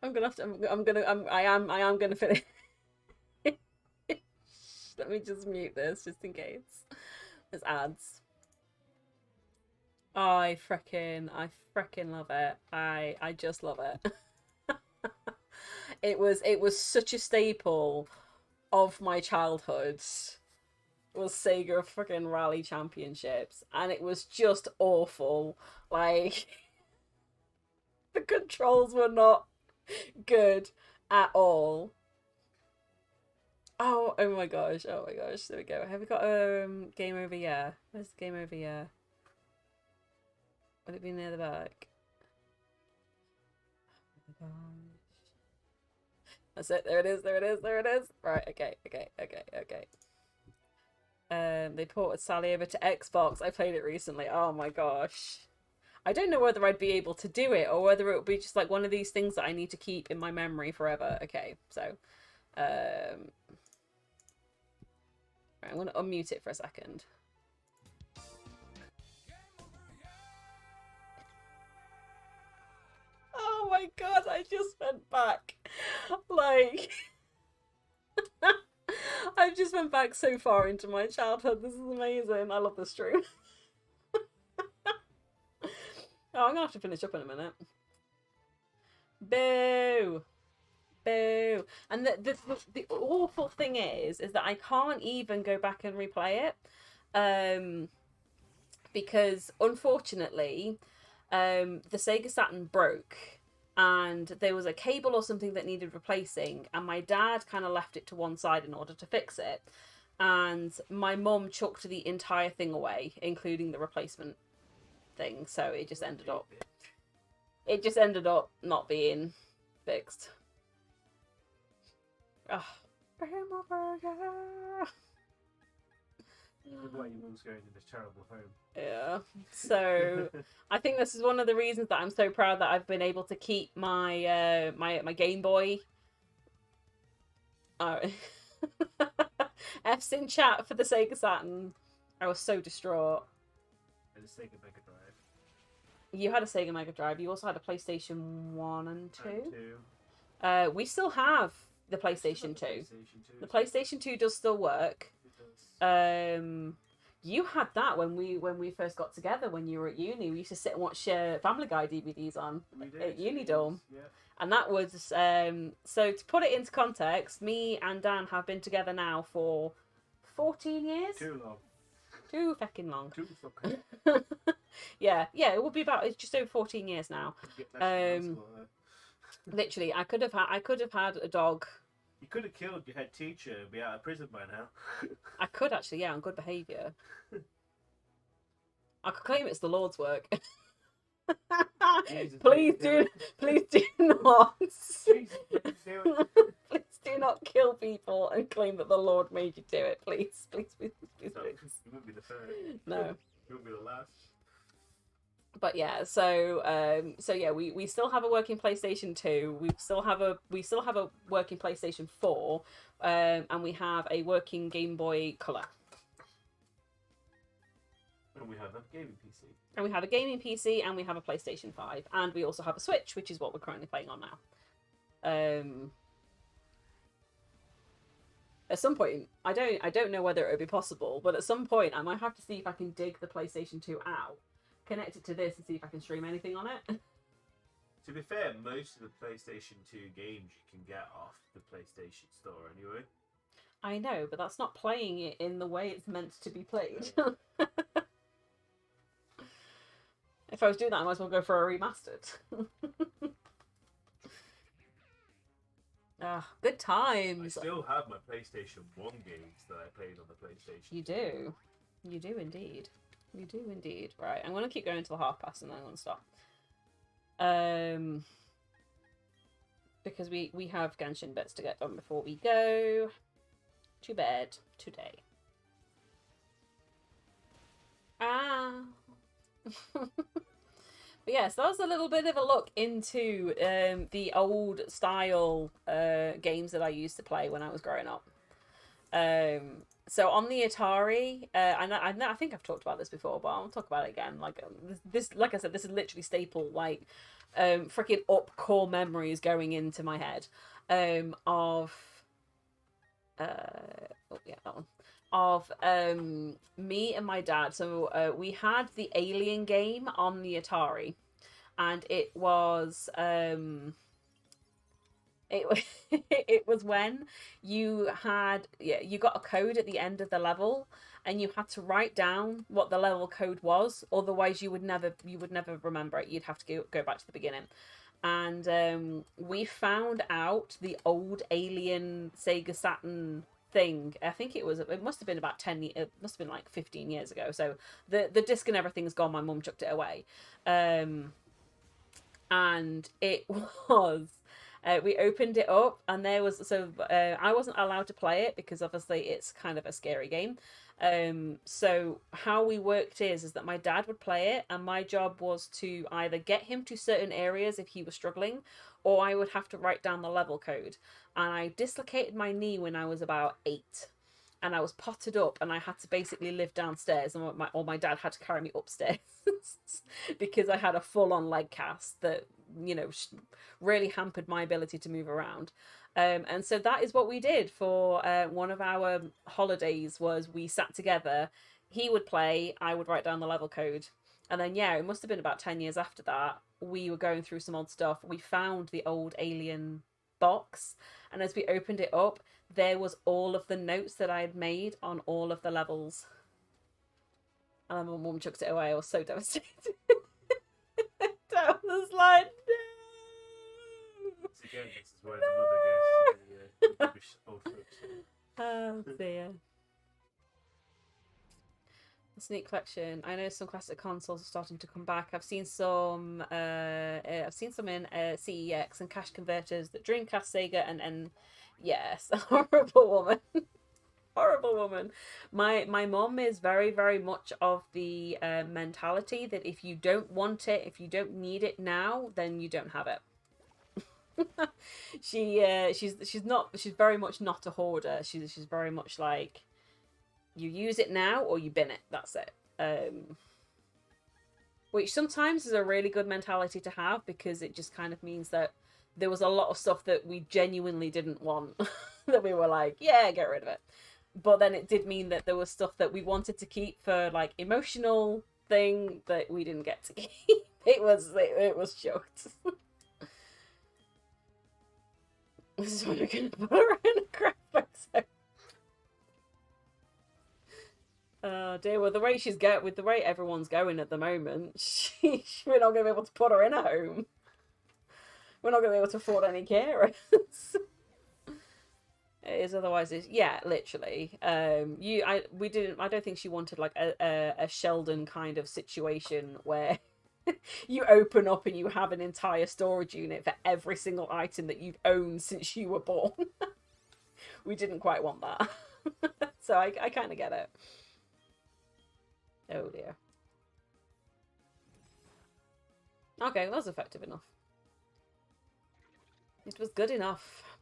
I'm gonna have to. I am gonna finish. Let me just mute this just in case. There's ads. Oh, I freaking love it. I just love it. It was such a staple of my childhood. Was Sega freaking Rally Championships, and it was just awful. Like, the controls were not good at all. Oh my gosh, oh my gosh. There we go. Have we got Game Over Yeah? Where's the Game Over Yeah? Would it be near the back? Oh my gosh. That's it. There it is. There it is. There it is. Right. Okay. They ported Sally over to Xbox. I played it recently. Oh my gosh. I don't know whether I'd be able to do it or whether it would be just like one of these things that I need to keep in my memory forever. Okay, so right, I'm going to unmute it for a second. Oh my god, I just went back. Like, I've just went back so far into my childhood. This is amazing. I love this stream. Oh, I'm gonna have to finish up in a minute. Boo! Boo! And the awful thing is that I can't even go back and replay it. Because unfortunately, the Sega Saturn broke and there was a cable or something that needed replacing, and my dad kind of left it to one side in order to fix it, and my mum chucked the entire thing away, including the replacement thing, so it just ended up not being fixed. Oh. Why you was going in this terrible home. Yeah. So I think this is one of the reasons that I'm so proud that I've been able to keep my my Game Boy. Oh. F's in chat for the Sega Saturn. I was so distraught. And the Sega Mega Drive. You had a Sega Mega Drive. You also had a PlayStation 1 and 2. And 2. We still have the PlayStation 2. The PlayStation 2 does still work. You had that when we first got together when you were at uni. We used to sit and watch Family Guy DVDs on at Unidome. Yeah. And that was so to put it into context, me and Dan have been together now for 14 years. Too long. Too fucking long. Too fucking. Yeah, it will be about, it's just over 14 years now. Literally, I could have had a dog. You could have killed your head teacher and be out of prison by now. I could actually, yeah, on good behaviour. I could claim it's the Lord's work. Jesus, please do do not. Jesus, please do it. Please do not kill people and claim that the Lord made you do it. Please, please, please, please, No, please. you wouldn't be the first. No. You wouldn't be the last. But yeah, so yeah, we still have a working PlayStation 2. We still have a working PlayStation 4, and we have a working Game Boy Color. And we have a gaming PC. And we have a gaming PC, and we have a PlayStation 5, and we also have a Switch, which is what we're currently playing on now. At some point, I don't know whether it would be possible, but at some point I might have to see if I can dig the PlayStation 2 out, connect it to this, and see if I can stream anything on it. To be fair, most of the PlayStation 2 games you can get off the PlayStation Store anyway. I know, but that's not playing it in the way it's meant to be played. If I was doing that, I might as well go for a remastered. Good I times. still have my PlayStation 1 games that I played on the PlayStation. You do. You do indeed. You do indeed. Right, I'm going to keep going till 1:30 and then I'm going to stop. Because we have Genshin bits to get done before we go to bed today. But yes, that was a little bit of a look into the old style games that I used to play when I was growing up. So on the Atari, and I think I've talked about this before, but I'll talk about it again. Like this, like I said, this is literally staple like freaking up core memories going into my head of that one. Of me and my dad. So we had the Alien game on the Atari, and it was it was when you got a code at the end of the level, and you had to write down what the level code was, otherwise you would never remember it. You'd have to go back to the beginning. And we found out the old Alien Sega Saturn thing. I think it must have been about 10 years, it must have been like 15 years ago. So the disc and everything's gone. My mum chucked it away. And it was we opened it up, and there was I wasn't allowed to play it because obviously it's kind of a scary game. So how we worked is that my dad would play it, and my job was to either get him to certain areas if he was struggling, or I would have to write down the level code. And I dislocated my knee when I was about 8, and I was potted up, and I had to basically live downstairs, and my dad had to carry me upstairs because I had a full-on leg cast that, you know, really hampered my ability to move around. And so that is what we did for one of our holidays. Was we sat together, he would play, I would write down the level code, and then it must have been about 10 years after that, we were going through some old stuff. We found the old Alien box, and as we opened it up, there was all of the notes that I had made on all of the levels. And then my mum chucked it away. I was so devastated. I was like, no. So again, this is where the mother goes to the rubbish old folks. Oh dear. The Sneak Collection. I know some classic consoles are starting to come back. I've seen some in CEX and cash converters, that Dreamcast, Sega, and yes, horrible woman. Horrible woman. My mom is very, very much of the mentality that if you don't want it, if you don't need it now, then you don't have it. She's very much not a hoarder. She's very much like, you use it now or you bin it. That's it. Which sometimes is a really good mentality to have, because it just kind of means that there was a lot of stuff that we genuinely didn't want that we were like, yeah, get rid of it. But then it did mean that there was stuff that we wanted to keep for like emotional thing that we didn't get to keep. It was chucked. This is what we're gonna put her in a crap episode. Oh dear, with the way everyone's going at the moment, we're not gonna be able to put her in a home. We're not going to be able to afford any carers. It is otherwise. Yeah, literally. I don't think she wanted like a Sheldon kind of situation where you open up and you have an entire storage unit for every single item that you've owned since you were born. We didn't quite want that. So I kind of get it. Oh dear. Okay, that was effective enough. It was good enough.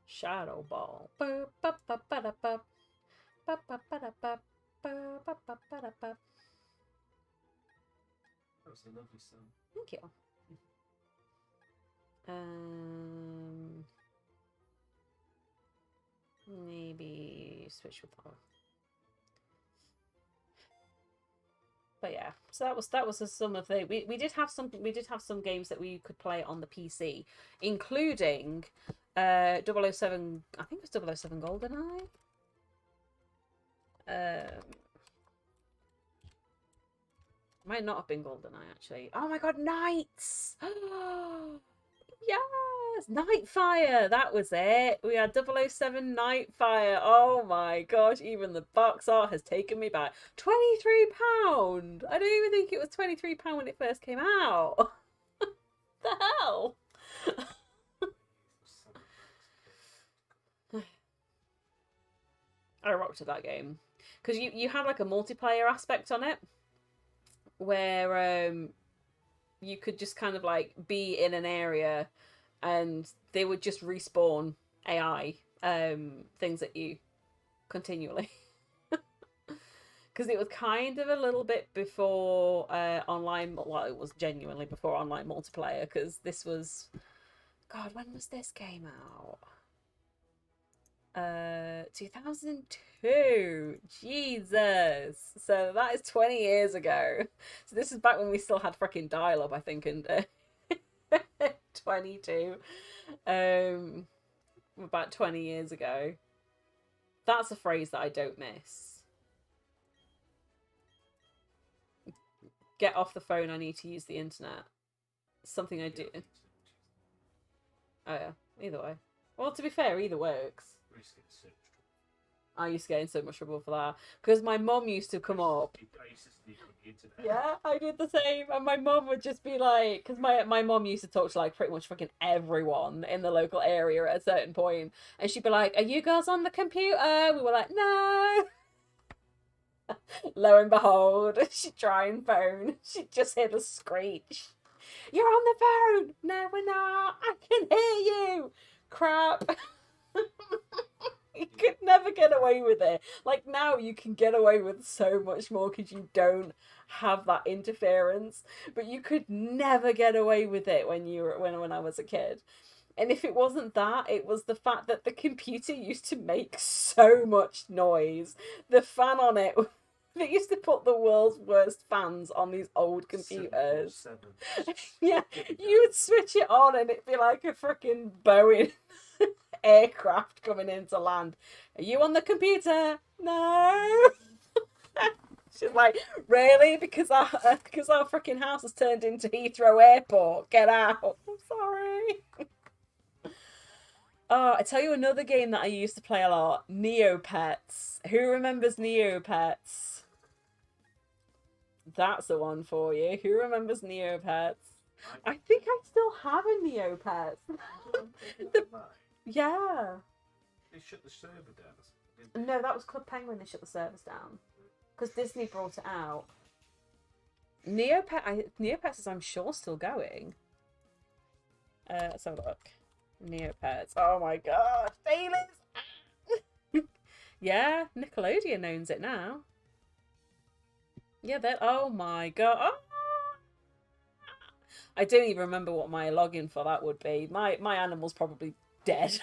Shadow Ball. That was a lovely song. Thank you. Maybe switch with that one. But yeah, so that was some of the we did have some games that we could play on the PC, including 007. I think it was 007 GoldenEye. Might not have been GoldenEye actually. Oh my god, Knights! Yes, Nightfire. That was it. We had 007 Nightfire. Oh my gosh, even the box art has taken me back. £23. I don't even think it was £23 when it first came out. The hell? I rocked at that game because you had like a multiplayer aspect on it where you could just kind of like be in an area and they would just respawn AI things at you continually. Because it was kind of a little bit before online, well, it was genuinely before online multiplayer, because this was, God, when was this game out? 2002. Jesus. So that is 20 years ago. So this is back when we still had freaking dial-up, I think, and 22. About 20 years ago. That's a phrase that I don't miss. Get off the phone, I need to use the internet. Something I do. Oh yeah, either way. Well, to be fair, either works. I used to get in so much trouble for that because my mum used to come up. I used to sneak on the internet. Yeah, I did the same, and my mum would just be like, because my mum used to talk to like pretty much fucking everyone in the local area at a certain point, and she'd be like, "Are you girls on the computer?" We were like, "No." Lo and behold, she'd try and phone. She'd just hear the screech. "You're on the phone." "No, we're not. I can hear you." Crap. You could never get away with it. Like now you can get away with so much more because you don't have that interference. But you could never get away with it when I was a kid. And if it wasn't that, it was the fact that the computer used to make so much noise. The fan on it, they used to put the world's worst fans on these old computers. 747. Yeah, you would switch it on and it'd be like a freaking Boeing aircraft coming into land. "Are you on the computer?" "No." She's like, "Really? Because our freaking house has turned into Heathrow Airport. Get out." "I'm sorry." Oh, I tell you another game that I used to play a lot. Neopets. Who remembers Neopets? That's the one for you. Who remembers Neopets? I think I still have a Neopets. Yeah. They shut the server down. Didn't they? No, that was Club Penguin. They shut the servers down because Disney brought it out. Neopets is, I'm sure, still going. Let's have a look. Neopets. Oh my god, Dailies! Yeah, Nickelodeon owns it now. Yeah, that. Oh my god. Oh! I don't even remember what my login for that would be. My animal's probably dead.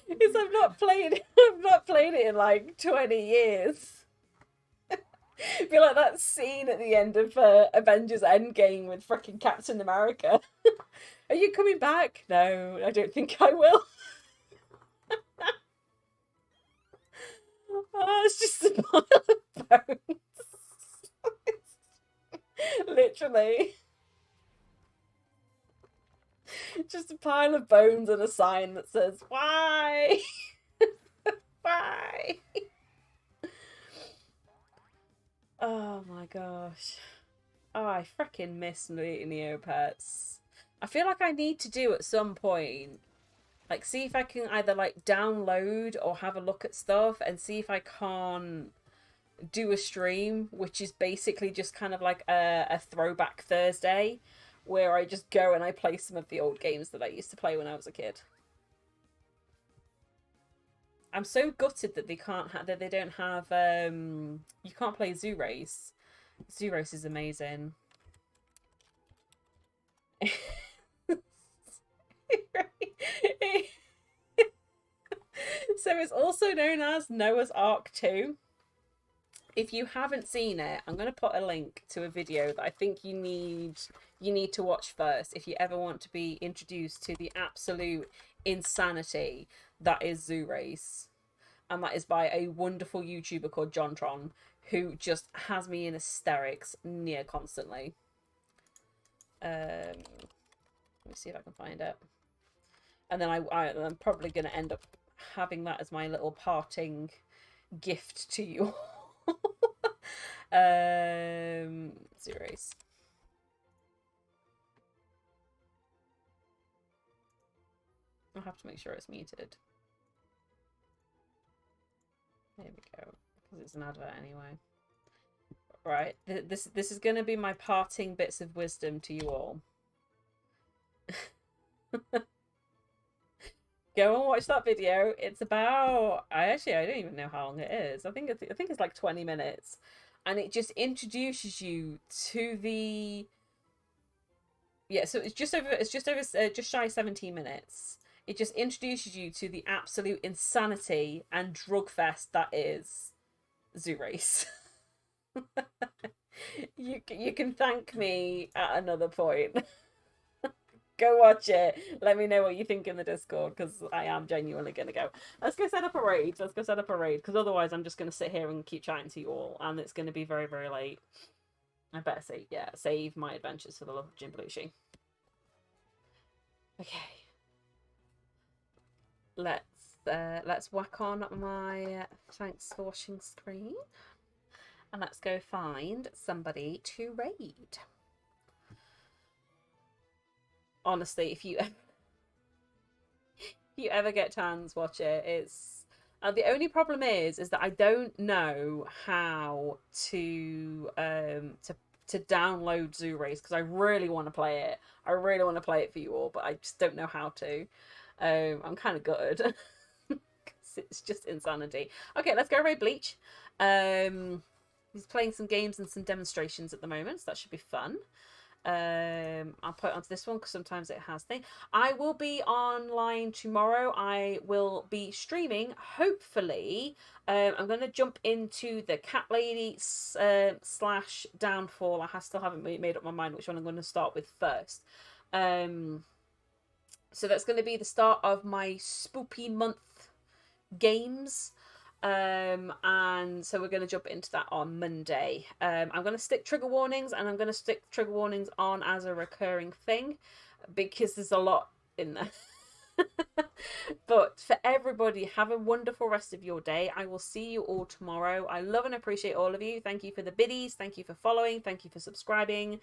Because I've not played it in like 20 years. Feel like that scene at the end of Avengers Endgame with freaking Captain America. "Are you coming back?" "No, I don't think I will." Oh, it's just a pile of bones. Literally. Just a pile of bones and a sign that says, why? Why? Oh my gosh. Oh, I freaking miss Neopets. I feel like I need to do at some point, like, see if I can either, like, download or have a look at stuff and see if I can do a stream, which is basically just kind of like a throwback Thursday, where I just go and I play some of the old games that I used to play when I was a kid. I'm so gutted that they can't that they don't have you can't play Zoo Race. Zoo Race is amazing. So it's also known as Noah's Ark 2. If you haven't seen it, I'm going to put a link to a video that I think you need to watch first if you ever want to be introduced to the absolute insanity that is Zoo Race. And that is by a wonderful YouTuber called JonTron, who just has me in hysterics near constantly. Let me see if I can find it. And then I'm probably going to end up having that as my little parting gift to you. Zoo Race. I'll have to make sure it's muted. There we go, because it's an advert anyway. Right, this is going to be my parting bits of wisdom to you all. Go and watch that video. It's about I don't even know how long it is. I think it's like 20 minutes, and it just introduces you to the so it's just shy of 17 minutes. It just introduces you to the absolute insanity and drug fest that is Zoo Race. You can thank me at another point. Go watch it. Let me know what you think in the Discord, because I am genuinely going to go. Let's go set up a raid. Because otherwise I'm just going to sit here and keep chatting to you all, and it's going to be very, very late. I better save my adventures for the love of Jim Belushi. Okay. Let's whack on my thanks for watching screen, and let's go find somebody to raid. Honestly, if you ever get chance, watch it. It's the only problem is that I don't know how to download Zoo Race, because I really want to play it. I really want to play it for you all, but I just don't know how to. I'm kind of gutted. It's just insanity. Okay, let's go raid Bleach. He's playing some games and some demonstrations at the moment, so that should be fun. I'll put it onto this one because sometimes it has things. I will be online tomorrow. I will be streaming, hopefully. I'm going to jump into the Cat Lady slash Downfall. I still haven't made up my mind which one I'm going to start with first. So that's going to be the start of my spoopy month games. And so we're going to jump into that on Monday. I'm going to stick trigger warnings, and I'm going to stick trigger warnings on as a recurring thing, because there's a lot in there. But for everybody, have a wonderful rest of your day. I will see you all tomorrow. I love and appreciate all of you. Thank you for the biddies. Thank you for following. Thank you for subscribing.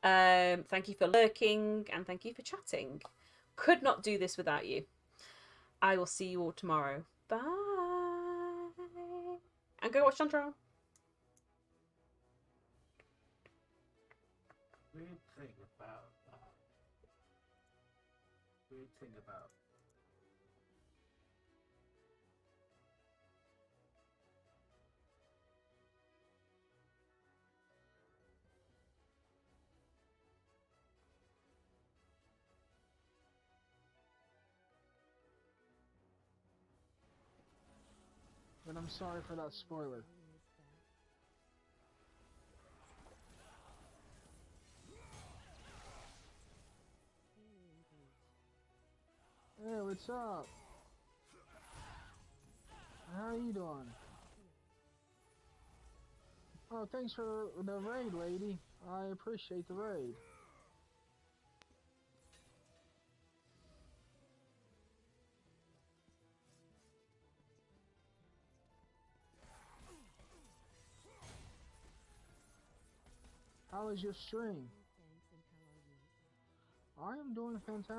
Thank you for lurking, and thank you for chatting. Could not do this without you. I will see you all tomorrow. Bye. And go watch JonTron. Weird thing about But I'm sorry for that spoiler. Hey, what's up? How are you doing? Oh, thanks for the raid, lady. I appreciate the raid. How is your stream? I am doing fantastic.